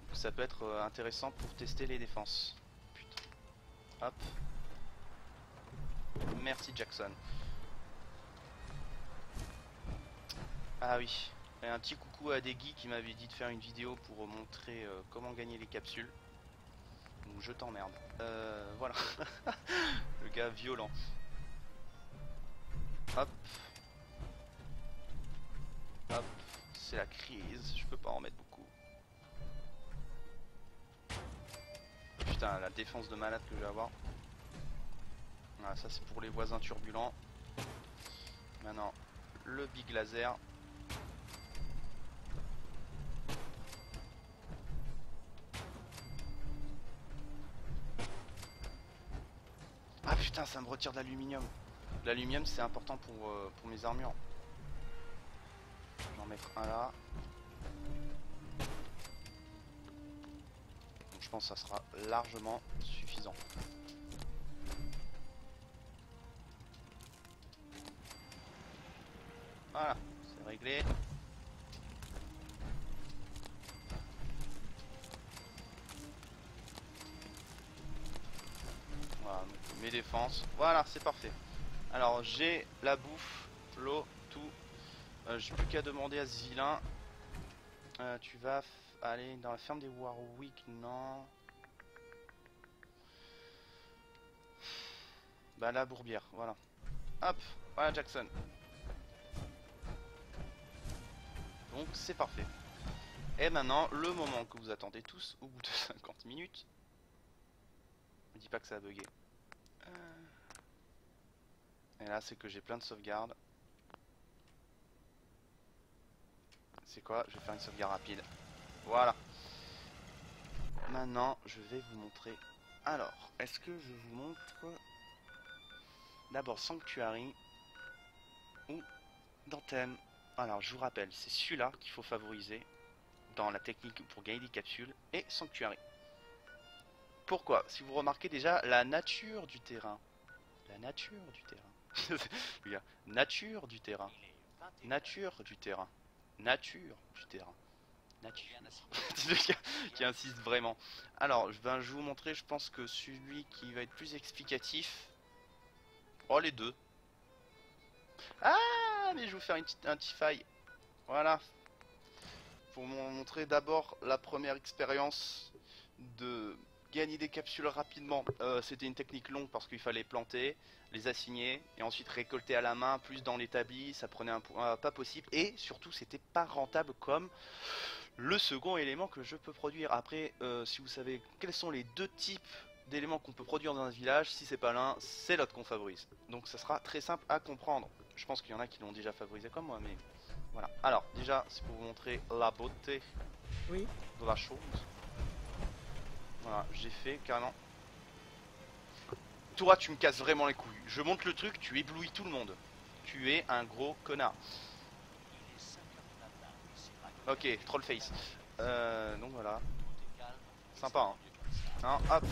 Donc ça peut être intéressant pour tester les défenses. Putain. Hop. Merci Jackson. Ah oui. Et un petit coucou à Degui qui m'avait dit de faire une vidéo pour montrer comment gagner les capsules. Donc je t'emmerde. Voilà. Le gars violent. Hop. Hop. C'est la crise. Je peux pas en mettre beaucoup. Putain, la défense de malade que je vais avoir. Voilà, ça c'est pour les voisins turbulents. Maintenant, le big laser. Ah putain, ça me retire de l'aluminium. L'aluminium c'est important pour mes armures. Je vais en mettre un là. Donc je pense que ça sera largement suffisant. Voilà, c'est réglé. Voilà, donc mes défenses. Voilà, c'est parfait. Alors j'ai la bouffe, l'eau, tout. J'ai plus qu'à demander à ce vilain. Tu vas aller dans la ferme des Warwick, non? Bah la bourbière, voilà. Hop, voilà Jackson. Donc c'est parfait. Et maintenant, le moment que vous attendez tous, au bout de 50 minutes. Ne dis pas que ça a bugué. Et là, c'est que j'ai plein de sauvegardes. C'est quoi? Je vais faire une sauvegarde rapide. Voilà. Maintenant, je vais vous montrer. Alors, est-ce que je vous montre d'abord Sanctuary ou Dantem? Alors, je vous rappelle, c'est celui-là qu'il faut favoriser dans la technique pour gagner des capsules et Sanctuary. Pourquoi? Si vous remarquez déjà la nature du terrain. La nature du terrain. Nature du terrain. Nature du terrain. Nature du terrain. Nature. Qui insiste vraiment. Alors, je vais vous montrer, je pense que celui qui va être plus explicatif. Oh, les deux. Ah, mais je vais vous faire un petit faille. Voilà. Pour vous montrer d'abord la première expérience de gagner des capsules rapidement. C'était une technique longue parce qu'il fallait planter, les assigner et ensuite récolter à la main, plus dans l'établi, ça prenait un point pas possible et surtout c'était pas rentable comme le second élément que je peux produire. Après, si vous savez quels sont les deux types d'éléments qu'on peut produire dans un village. Si c'est pas l'un, c'est l'autre qu'on favorise. Donc ça sera très simple à comprendre. Je pense qu'il y en a qui l'ont déjà favorisé comme moi, mais voilà. Alors déjà, c'est pour vous montrer la beauté Oui. de la chose. Voilà, j'ai fait carrément. Toi, tu me casses vraiment les couilles. Je monte le truc, tu éblouis tout le monde. Tu es un gros connard. Il est 5 heures du matin et c'est radio. Ok, trollface. Donc voilà. Tout est calme. Sympa, hein. Mieux comme ça. Hein, hop.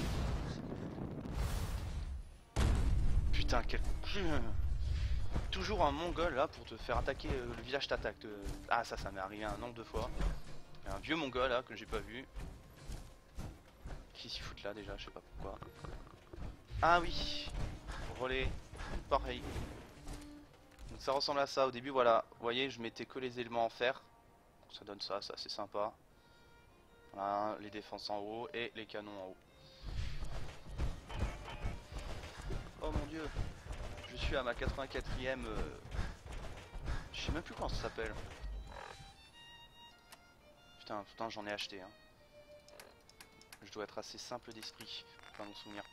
Putain, quel... Toujours un mongol là pour te faire attaquer, le village t'attaque. Ah ça m'est arrivé un nombre de fois. Un vieux mongol là que j'ai pas vu. Qui s'y fout là déjà, je sais pas pourquoi. Ah oui, relais, pareil. Donc ça ressemble à ça au début, voilà. Vous voyez, je mettais que les éléments en fer. Ça donne ça, c'est sympa. Voilà, les défenses en haut et les canons en haut. Oh mon dieu, je suis à ma 84e. Je sais même plus comment ça s'appelle. Putain, j'en ai acheté. Hein. Je dois être assez simple d'esprit pour pas m'en souvenir.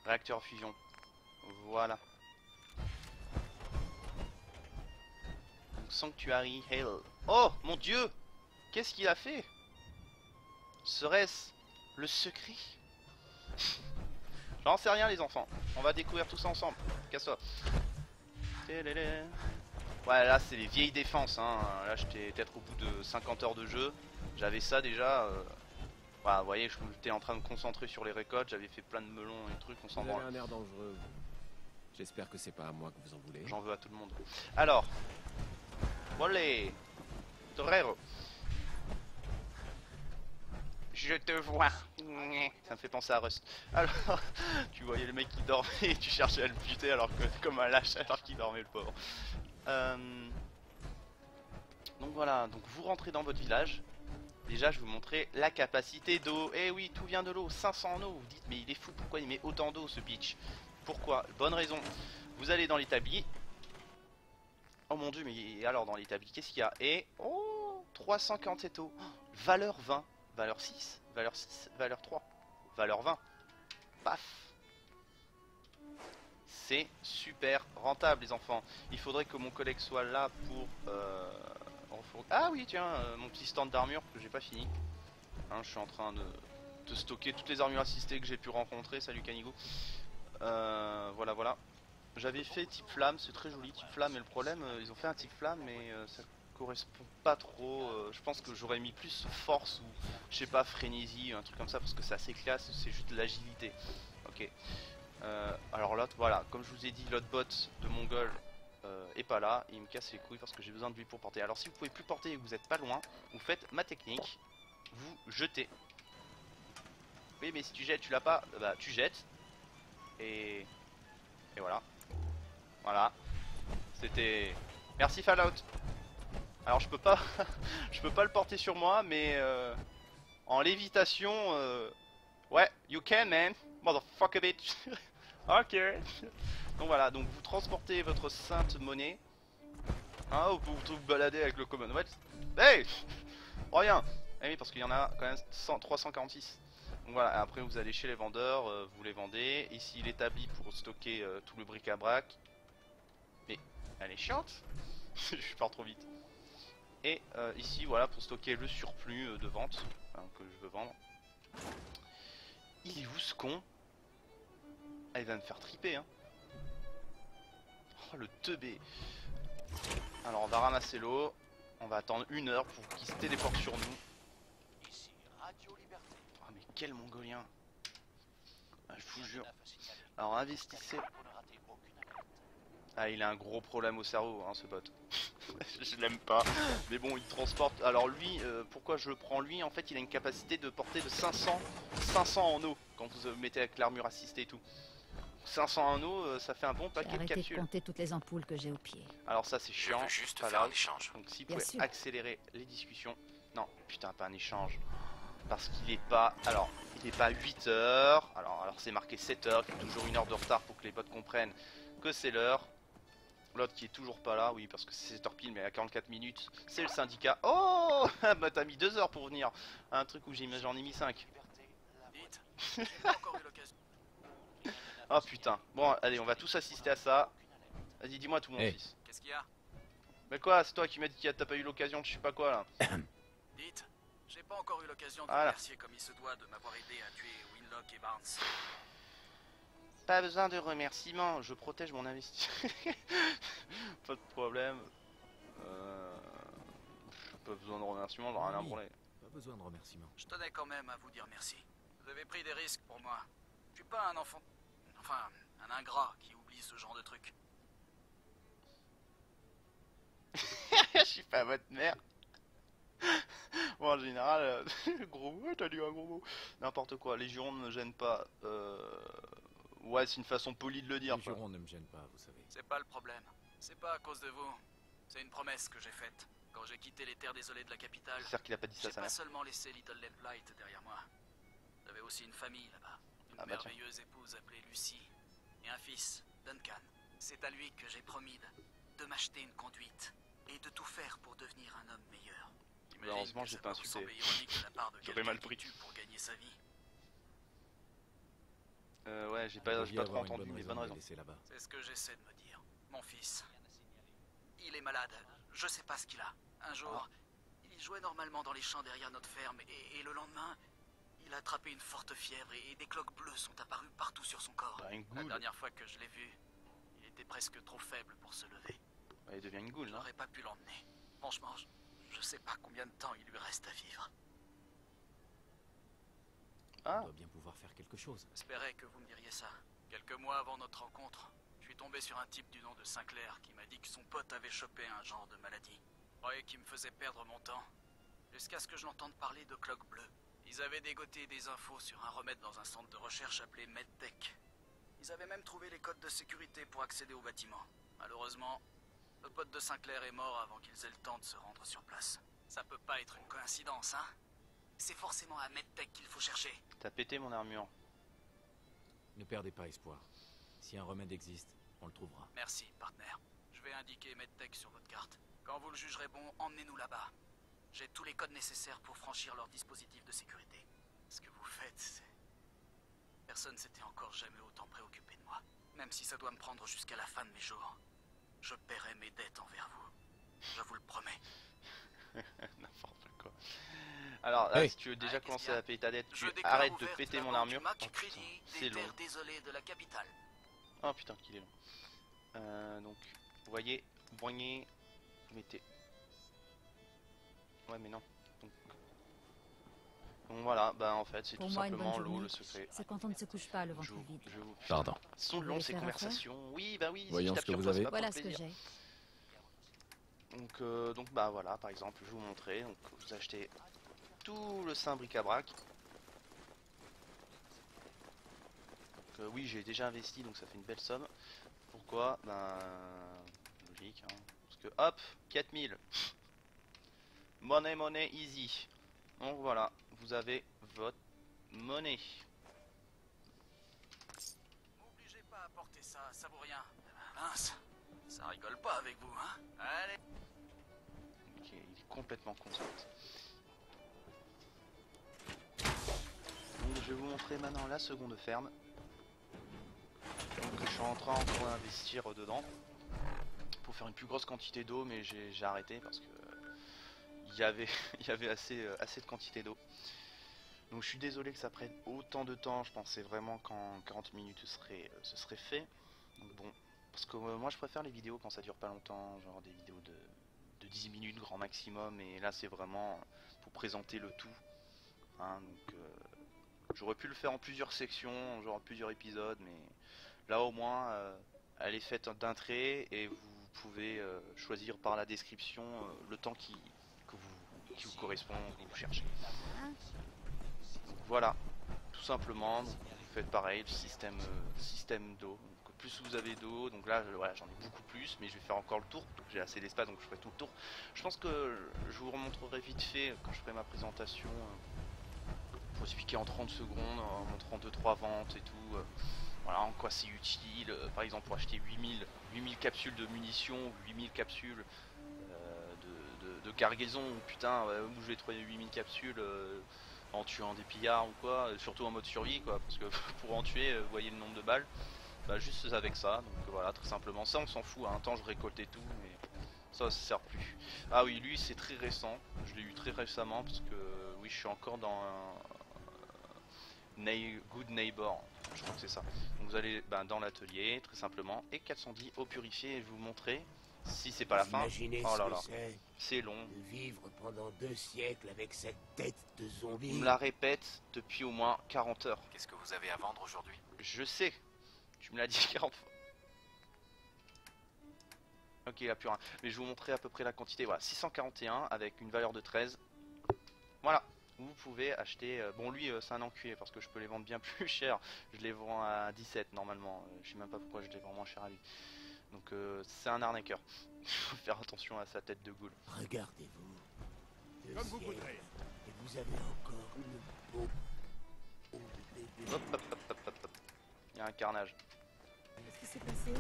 Réacteur fusion. Voilà. Donc Sanctuary Hell. Oh mon dieu! Qu'est-ce qu'il a fait? Serait-ce le secret? J'en sais rien les enfants. On va découvrir tout ça ensemble. Casse-toi. Ouais là c'est les vieilles défenses hein. Là j'étais peut-être au bout de 50 heures de jeu. J'avais ça déjà. Voilà, vous voyez, j'étais en train de me concentrer sur les récoltes, j'avais fait plein de melons et trucs, on s'en Vous branle. avez un air dangereux. J'espère que c'est pas à moi que vous en voulez. J'en veux à tout le monde. Alors, volley, torero. Je te vois. Ça me fait penser à Rust. Alors, tu voyais le mec qui dormait et tu cherchais à le buter alors que comme un lâche alors qu'il dormait le pauvre. Donc voilà, donc vous rentrez dans votre village. Déjà je vais vous montrer la capacité d'eau. Eh oui, tout vient de l'eau, 500 en eau. Vous dites mais il est fou, pourquoi il met autant d'eau ce bitch? Pourquoi? Bonne raison. Vous allez dans l'établi. Oh mon dieu, mais alors dans l'établi, qu'est-ce qu'il y a? Et oh, 347 eau. Valeur 20, valeur 6, valeur 6, valeur 3, valeur 20. Paf. C'est super rentable les enfants. Il faudrait que mon collègue soit là pour... Ah oui tiens, mon petit stand d'armure que j'ai pas fini. Hein, je suis en train de stocker toutes les armures assistées que j'ai pu rencontrer. Salut Canigo. Voilà. J'avais fait type flamme, c'est très joli type flamme, mais le problème ils ont fait un type flamme mais ça correspond pas trop. Je pense que j'aurais mis plus force ou je sais pas frénésie, un truc comme ça parce que c'est assez classe, c'est juste de l'agilité. Ok. Alors l'autre, voilà, comme je vous ai dit, l'autre bot de Mongol est pas là, il me casse les couilles parce que j'ai besoin de lui pour porter. Alors si vous pouvez plus porter et que vous êtes pas loin, vous faites ma technique, vous jetez. Oui mais si tu jettes, tu l'as pas, bah tu jettes. Et voilà. Voilà. C'était... Merci Fallout. Alors je peux pas je peux pas le porter sur moi mais en lévitation ouais, you can man. Motherfucker bitch. Ok. Donc voilà, donc vous transportez votre sainte monnaie. Hein, vous balader avec le Commonwealth. Hey, rien. Eh oui, parce qu'il y en a quand même 346. Donc voilà, après vous allez chez les vendeurs, vous les vendez. Ici l'établi pour stocker tout le bric-à-brac. Mais elle est chiante. Je pars trop vite. Et ici voilà pour stocker le surplus de vente que je veux vendre. Il est où ce con? Ah, il va me faire triper hein. Oh le teubé. Alors on va ramasser l'eau. On va attendre 1 heure pour qu'il se téléporte sur nous. Ici, Radio Liberté. Ah mais quel mongolien. Ah, je vous jure. 9 à signaler. Alors investissez. Pour ne rater aucune alerte. Ah il a un gros problème au cerveau hein ce bot. Je l'aime pas. Mais bon il transporte. Alors lui pourquoi je le prends lui? En fait il a une capacité de portée de 500 en eau. Quand vous mettez avec l'armure assistée et tout. 500 en eau ça fait un bon J'ai paquet de arrêté de capsules. compter toutes les ampoules que j'ai au pied. Alors ça c'est chiant. Juste pas faire grave. un échange. Donc si vous Bien pouvez sûr. accélérer les discussions. Non putain pas un échange. Parce qu'il est pas... Alors il est pas 8 heures. Alors c'est marqué 7 heures. Il y a toujours 1 heure de retard pour que les bots comprennent que c'est l'heure. L'autre qui est toujours pas là. Oui parce que c'est 7 heures pile mais à 44 minutes. C'est le syndicat. Oh bah t'as mis 2 heures pour venir. Un truc où j'en ai mis 5. Liberté, la voix. Dites, j'ai pas encore eu l'occasion. Ah putain. Bon, allez, on va tous assister à ça. Vas-y, dis-moi tout, mon Hey. fils. Qu'est-ce qu'il y a? Mais quoi, c'est toi qui m'as dit que t'as pas eu l'occasion de je sais pas quoi là. Dites, j'ai pas encore eu l'occasion de Voilà. remercier comme il se doit de m'avoir aidé à tuer Winlock et Barnes. Pas besoin de remerciements, je protège mon investissement. Pas de problème. Pas besoin de remerciements, j'en ai rien à Oui. branler. Pas besoin de remerciements. Je tenais quand même à vous dire merci. Vous avez pris des risques pour moi. Je suis pas un enfant... Enfin, un ingrat qui oublie ce genre de truc. Je suis pas votre mère. Bon, en général, gros mot, t'as dit un gros mot. N'importe quoi, les jurons ne me gênent pas. Ouais, c'est une façon polie de le dire. Les quoi. jurons ne me gênent pas, vous savez. C'est pas le problème. C'est pas à cause de vous. C'est une promesse que j'ai faite. Quand j'ai quitté les terres désolées de la capitale, J'espère qu'il a pas dit ça, j'ai sa pas mère. seulement laissé Little Lamplight derrière moi. J'avais aussi une famille là-bas. Une Ah bah tiens. merveilleuse épouse appelée Lucie. Et un fils, Duncan. C'est à lui que j'ai promis de m'acheter une conduite. Et de tout faire pour devenir un homme meilleur. J'imagine Heureusement, que j'ai ça pas peut vous insulté. sembler ironique de la part de J'aurais quelqu'un mal qui pris. tue pour gagner sa vie. Ouais, j'ai Vous pas deviez trop avoir une entendu, bonne mais raison bonne de les raison. laisser là-bas. C'est ce que j'essaie de me dire. Mon fils. Il est malade. Je sais pas ce qu'il a. Un jour, il jouait normalement dans les champs derrière notre ferme et le lendemain, il a attrapé une forte fièvre et des cloques bleues sont apparues partout sur son corps. Bah, une La goule. dernière fois que je l'ai vu, il était presque trop faible pour se lever. Elle devient une goule, Je non? n'aurais pas pu l'emmener. Franchement, je sais pas combien de temps il lui reste à vivre. Ah, On doit bien pouvoir faire quelque chose. J'espérais que vous me diriez ça. Quelques mois avant notre rencontre, je suis tombé sur un type du nom de Sinclair qui m'a dit que son pote avait chopé un genre de maladie. Je croyais qu'il me faisait perdre mon temps. Jusqu'à ce que je l'entende parler de cloques bleues. Ils avaient dégoté des infos sur un remède dans un centre de recherche appelé MedTech. Ils avaient même trouvé les codes de sécurité pour accéder au bâtiment. Malheureusement, le pote de Sinclair est mort avant qu'ils aient le temps de se rendre sur place. Ça peut pas être une coïncidence, hein? C'est forcément à MedTech qu'il faut chercher. t'as pété mon armure. Ne perdez pas espoir. Si un remède existe, on le trouvera. Merci, partenaire. Je vais indiquer MedTech sur votre carte. Quand vous le jugerez bon, emmenez-nous là-bas. J'ai tous les codes nécessaires pour franchir leur dispositif de sécurité. Ce que vous faites, c'est... Personne s'était encore jamais autant préoccupé de moi. Même si ça doit me prendre jusqu'à la fin de mes jours. Je paierai mes dettes envers vous. Je vous le promets. N'importe quoi. Alors, là, Hey. si tu veux déjà Ouais, qu'est-ce commencer qu'il y a à payer ta dette, Je tu déclare arrêtes de ouverte péter la mon vente armure. du Mac Oh, putain, Crédit c'est des long. terres désolées de la capitale. Oh putain, qu'il est long. Donc, vous voyez, boigner, mettez. Ouais, mais non. Donc voilà, bah en fait, c'est Pour tout moi, une simplement bonne l'eau, journée, le secret. c'est quand on ne se couche pas le ventre Je- vide. je- Pardon. Sont Vous longs voulez ces faire conversations. Oui, bah oui. Voyons si je ce que tape vous sur pause, avez. c'est pas Voilà pour ce que plaisir. j'ai. Donc bah voilà, par exemple, je vais vous montrer. Donc vous achetez tout le saint bric-à-brac. Donc oui, j'ai déjà investi, donc ça fait une belle somme. Pourquoi? Ben logique, hein. Parce que hop, 4000. Money, money, easy. Donc voilà, vous avez votre monnaie. M'obligez pas à porter ça, ça vaut rien. Mince, ça rigole pas avec vous, hein? Allez. Ok, il est complètement con, ce mec. Donc je vais vous montrer maintenant la seconde ferme. Donc je suis en train encore d'investir dedans pour faire une plus grosse quantité d'eau, mais j'ai arrêté parce que il y avait assez de quantité d'eau. Donc je suis désolé que ça prenne autant de temps. Je pensais vraiment qu'en 40 minutes ce serait fait. Donc bon, parce que moi je préfère les vidéos quand ça dure pas longtemps, genre des vidéos de 10 minutes grand maximum, et là c'est vraiment pour présenter le tout, hein. Donc j'aurais pu le faire en plusieurs sections, genre en plusieurs épisodes, mais là au moins elle est faite d'un trait et vous pouvez choisir par la description le temps qui vous correspond, que vous cherchez. Donc voilà, tout simplement. Donc, vous faites pareil, le système d'eau. Donc, plus vous avez d'eau, donc là voilà, j'en ai beaucoup plus, mais je vais faire encore le tour, donc j'ai assez d'espace, donc je ferai tout le tour. Je pense que je vous remontrerai vite fait quand je ferai ma présentation pour expliquer en 30 secondes, en montrant 2-3 ventes et tout. Voilà, en quoi c'est utile, par exemple pour acheter 8000 capsules de munitions, 8000 capsules de cargaison, putain, où je vais trouver 8000 capsules en tuant des pillards ou quoi, surtout en mode survie quoi, parce que pour en tuer, vous voyez le nombre de balles, bah juste avec ça, donc voilà, très simplement, ça on s'en fout, un temps je récoltais tout, mais ça sert plus. Ah oui, lui c'est très récent, je l'ai eu très récemment, parce que oui je suis encore dans un Good Neighbor, je crois que c'est ça. Donc vous allez dans l'atelier, très simplement, et 410 eau purifiée, et je vais vous montrer, si c'est pas la fin, Imaginez oh ce là que là, c'est c'est long. de vivre pendant 2 siècles avec cette tête de zombie. Il me la répète depuis au moins 40 heures. Qu'est-ce que vous avez à vendre aujourd'hui? Je sais, tu me l'as dit 40 fois. Ok, il n'y a plus rien. Mais je vais vous montrer à peu près la quantité. Voilà, 641 avec une valeur de 13. Voilà, vous pouvez acheter... bon, lui, c'est un enculé parce que je peux les vendre bien plus cher. Je les vends à 17 normalement. Je sais même pas pourquoi je les vends moins cher à lui. Donc, c'est un arnaqueur. Il faut faire attention à sa tête de goule. Regardez-vous. 2 Comme vous siècles, voudrez. et vous avez encore une peau. Hop, hop, hop, hop, hop, hop. Il y a un carnage. Qu'est-ce qui s'est passé?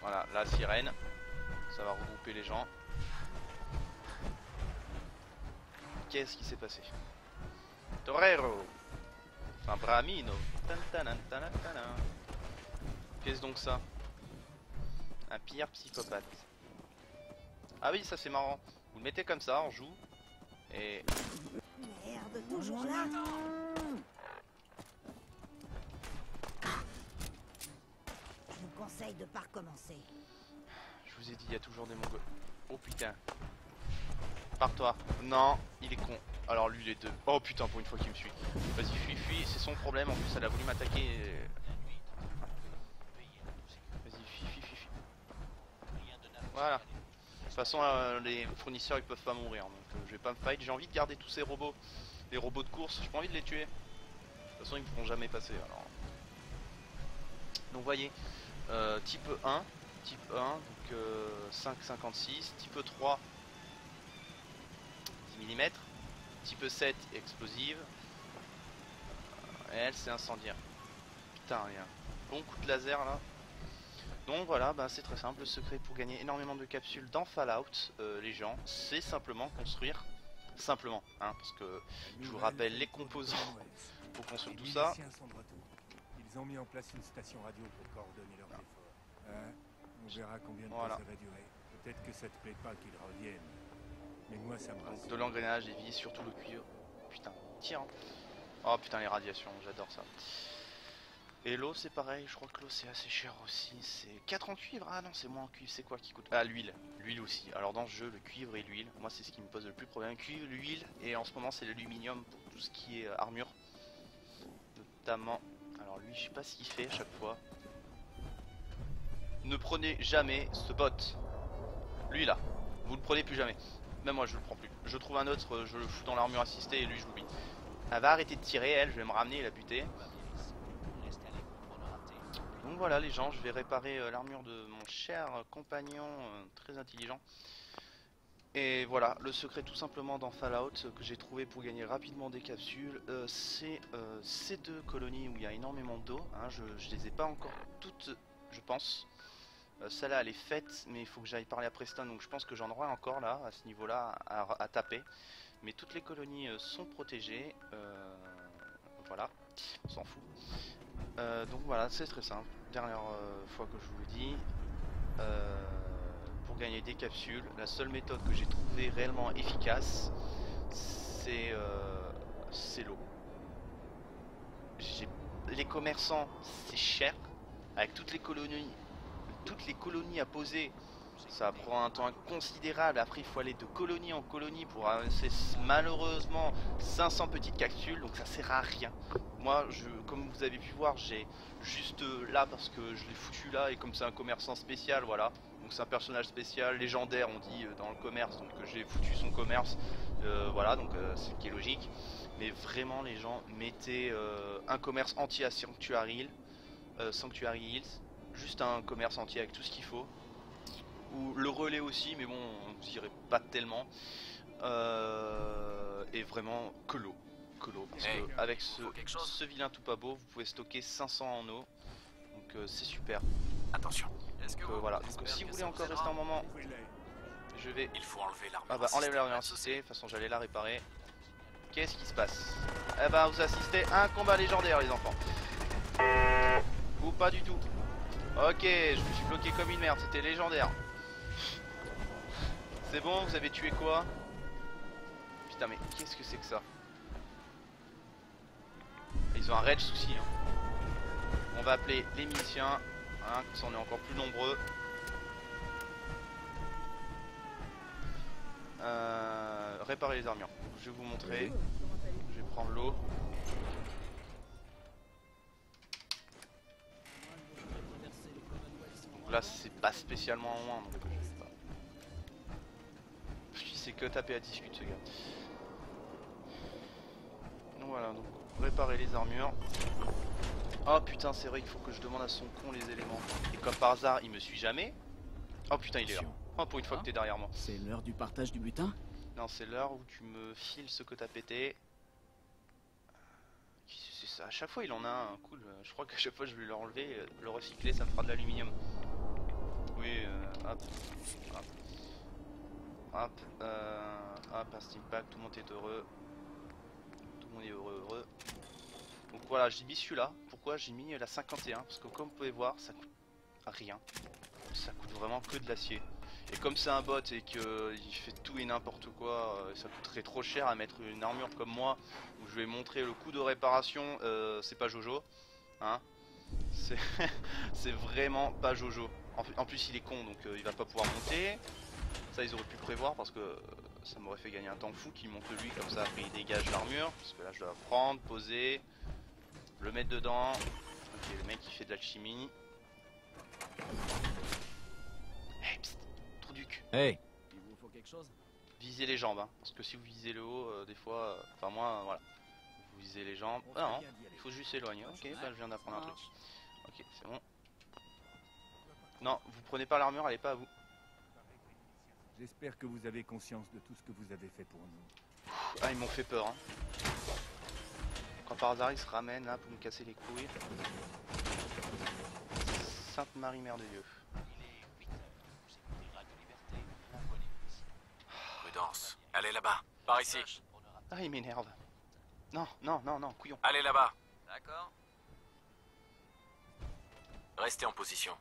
Voilà, la sirène. Ça va regrouper les gens. Qu'est-ce qui s'est passé? Torero. Enfin, Bramino. Qu'est-ce donc ça? Un pire psychopathe. Ah oui, ça c'est marrant. Vous le mettez comme ça, on joue. Et... Merde, toujours là. Je vous conseille de pas recommencer. Je vous ai dit, il y a toujours des mongols. Oh putain. Pars-toi. Non, il est con. Alors lui, il est deux. Oh putain, pour une fois qu'il me suit. Vas-y, fuis, fuis. C'est son problème. En plus, elle a voulu m'attaquer. Vas-y, fuis, fuis, fuis, fuis. Voilà. De toute façon, les fournisseurs, ils peuvent pas mourir. Donc, je vais pas me fight. J'ai envie de garder tous ces robots. Les robots de course. J'ai pas envie de les tuer. De toute façon, ils me feront jamais passer. Alors. Donc, voyez. Type 1. Type 1. Donc, 5,56. Type 3. 10 mm. Type 7 explosive. Et elle c'est incendiaire. Putain, il y a un bon coup de laser là. Donc voilà, c'est très simple. Le secret pour gagner énormément de capsules dans Fallout, les gens, c'est simplement construire. Simplement, hein, parce que je vous rappelle les composants pour construire tout ça. Ils ont mis en place une station radio pour coordonner leurs efforts. Hein, on verra combien de Voilà. temps ça va durer. Peut-être que ça te plaît pas qu'ils reviennent. Mais moi ça me rassure. De l'engrenage, des vis, surtout le cuivre. Putain, tire. Oh putain, les radiations, j'adore ça. Et l'eau c'est pareil, je crois que l'eau c'est assez cher aussi. C'est 4 en cuivre. Ah non, c'est moins en cuivre, c'est quoi qui coûte? Ah, l'huile. L'huile aussi. Alors dans ce jeu, le cuivre et l'huile, moi c'est ce qui me pose le plus problème. Cuivre, l'huile, et en ce moment c'est l'aluminium pour tout ce qui est armure. Notamment. Alors lui, je sais pas ce qu'il fait à chaque fois. Ne prenez jamais ce bot. Lui là, vous le prenez plus jamais. Même moi je le prends plus. Je trouve un autre, je le fous dans l'armure assistée et lui je l'oublie. Elle va arrêter de tirer, elle, je vais me ramener et la buter. Donc voilà les gens, je vais réparer l'armure de mon cher compagnon très intelligent. Et voilà, le secret tout simplement dans Fallout que j'ai trouvé pour gagner rapidement des capsules, c'est ces deux colonies où il y a énormément d'eau. Hein, je les ai pas encore toutes, je pense. Celle-là elle est faite, mais il faut que j'aille parler à Preston, donc je pense que j'en aurai encore là, à ce niveau-là, à taper. Mais toutes les colonies sont protégées, voilà, on s'en fout. Donc voilà, c'est très simple. Dernière fois que je vous le dis, pour gagner des capsules, la seule méthode que j'ai trouvée réellement efficace, c'est l'eau. Les commerçants, c'est cher, avec toutes les colonies à poser. Ça prend un temps considérable. Après il faut aller de colonie en colonie pour avancer malheureusement 500 petites capsules, donc ça sert à rien. Moi comme vous avez pu voir, j'ai juste là parce que je l'ai foutu là, et comme c'est un commerçant spécial, voilà, donc c'est un personnage spécial légendaire on dit dans le commerce, donc j'ai foutu son commerce, voilà, donc c'est ce qui est logique. Mais vraiment les gens, mettez un commerce entier à Sanctuary Hills, juste un commerce entier avec tout ce qu'il faut. Ou le relais aussi, mais bon, vous irez pas tellement. Et vraiment que l'eau. Que l'eau. Parce Hey, que avec faut quelque chose. ce vilain tout pas beau, vous pouvez stocker 500 en eau. Donc c'est super. Attention. Est-ce que Donc, voilà. j'espère Donc si que vous ça voulez encore aidera. rester un moment, je vais... Il faut enlever l'armure. Ah bah enlève l'armure assistée, de toute façon j'allais la réparer. Qu'est-ce qui se passe? Eh bah vous assistez à un combat légendaire les enfants. Ou pas du tout. Ok, je me suis bloqué comme une merde, c'était légendaire. C'est bon, vous avez tué quoi? Putain mais qu'est-ce que c'est que ça? Ils ont un réel souci hein. On va appeler les miliciens hein, comme ça on est encore plus nombreux. Réparer les armures. Je vais vous montrer. Je vais prendre l'eau. Donc là c'est pas spécialement en moins donc je sais pas. Puis c'est que taper à discute ce gars. Donc voilà, donc réparer les armures. Oh putain c'est vrai qu'il faut que je demande à son con les éléments. Et comme par hasard il me suit jamais. Oh putain il est là. Oh pour une fois que t'es derrière moi. C'est l'heure du partage du butin? Non c'est l'heure où tu me files ce que t'as pété. C'est ça, à chaque fois il en a un, cool. Je crois qu'à chaque fois je vais le enlever, le recycler ça me fera de l'aluminium. Oui hop. Hop. Hop. Hop un steam pack, tout le monde est heureux. Tout le monde est heureux. Donc voilà j'ai mis celui-là. Pourquoi j'ai mis la 51? Parce que comme vous pouvez voir ça coûte rien. Ça coûte vraiment que de l'acier. Et comme c'est un bot et qu'il fait tout et n'importe quoi, ça coûterait trop cher à mettre une armure comme moi où je vais montrer le coût de réparation, c'est pas Jojo. Hein, c'est vraiment pas Jojo. En plus il est con donc il va pas pouvoir monter. Ça ils auraient pu prévoir parce que ça m'aurait fait gagner un temps fou qu'il monte lui comme ça après il dégage l'armure. Parce que là je dois prendre, poser, le mettre dedans. Ok le mec il fait de l'alchimie. Hey, psst, trou du cul. Hey, Il vous faut quelque chose? Visez les jambes, hein, parce que si vous visez le haut, des fois, enfin moi, voilà, vous visez les jambes. Ah non, il faut juste s'éloigner. Ok, bah je viens d'apprendre un truc. Ok, c'est bon. Non, vous prenez pas l'armure, elle est pas à vous. J'espère que vous avez conscience de tout ce que vous avez fait pour nous. Ah, ils m'ont fait peur. Hein. Quand par hasard ils se ramènent là pour me casser les couilles. Sainte Marie Mère de Dieu. Il est 8 heures. Vous écoutez Radio Liberté, la voix des miliciens. Prudence. Allez là-bas. Par ici. Pour ne rater Ah, il m'énerve. Non, non, non, non, couillon. Allez là-bas. D'accord. Restez en position.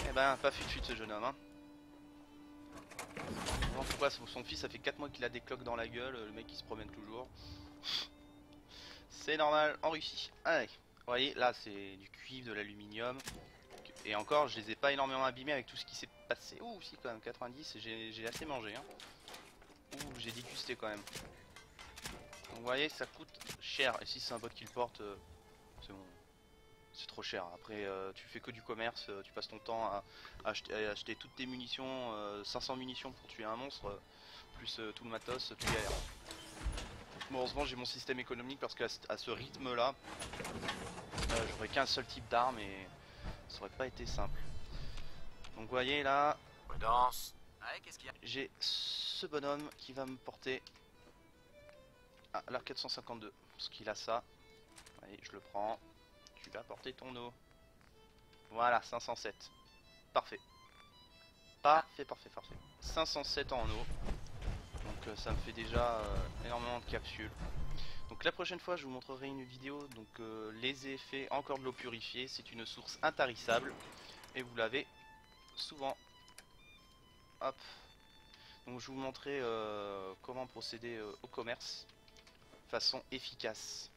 Eh ben, pas fut ce jeune homme. Hein. Non, pourquoi son fils, ça fait 4 mois qu'il a des cloques dans la gueule, le mec il se promène toujours. C'est normal en Russie. Allez, vous voyez, là c'est du cuivre, de l'aluminium. Et encore, je les ai pas énormément abîmés avec tout ce qui s'est passé. Ouh, si, quand même, 90, j'ai assez mangé. Hein. Ouh, j'ai dégusté quand même. Donc, vous voyez, ça coûte cher. Et si c'est un bot qui le porte, c'est bon. C'est trop cher. Après, tu fais que du commerce, tu passes ton temps à acheter toutes tes munitions, 500 munitions pour tuer un monstre, plus tout le matos, tu galères. Bon, heureusement, j'ai mon système économique parce qu'à ce rythme-là, j'aurais qu'un seul type d'arme et ça aurait pas été simple. Donc, vous voyez là, Prudence. Ouais, qu'est-ce qu'il y a? j'ai ce bonhomme qui va me porter à l'Arc 452 parce qu'il a ça. Allez, je le prends. Tu vas porter ton eau. Voilà, 507. Parfait. Parfait, parfait, parfait. 507 en eau. Donc ça me fait déjà énormément de capsules. Donc la prochaine fois, je vous montrerai une vidéo. Donc les effets, encore de l'eau purifiée. C'est une source intarissable. Et vous l'avez souvent. Hop. Donc je vous montrerai comment procéder au commerce. Façon efficace.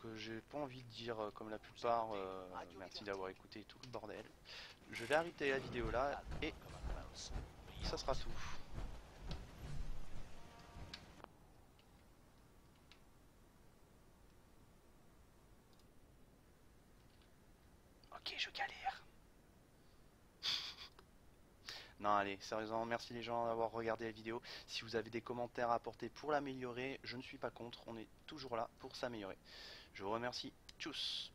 Que j'ai pas envie de dire comme la plupart merci d'avoir écouté tout le bordel. Je vais arrêter la vidéo là et ça sera tout. Ok, je galère. Non allez, sérieusement, merci les gens d'avoir regardé la vidéo. Si vous avez des commentaires à apporter pour l'améliorer, je ne suis pas contre, on est toujours là pour s'améliorer. Je vous remercie. Tchuss.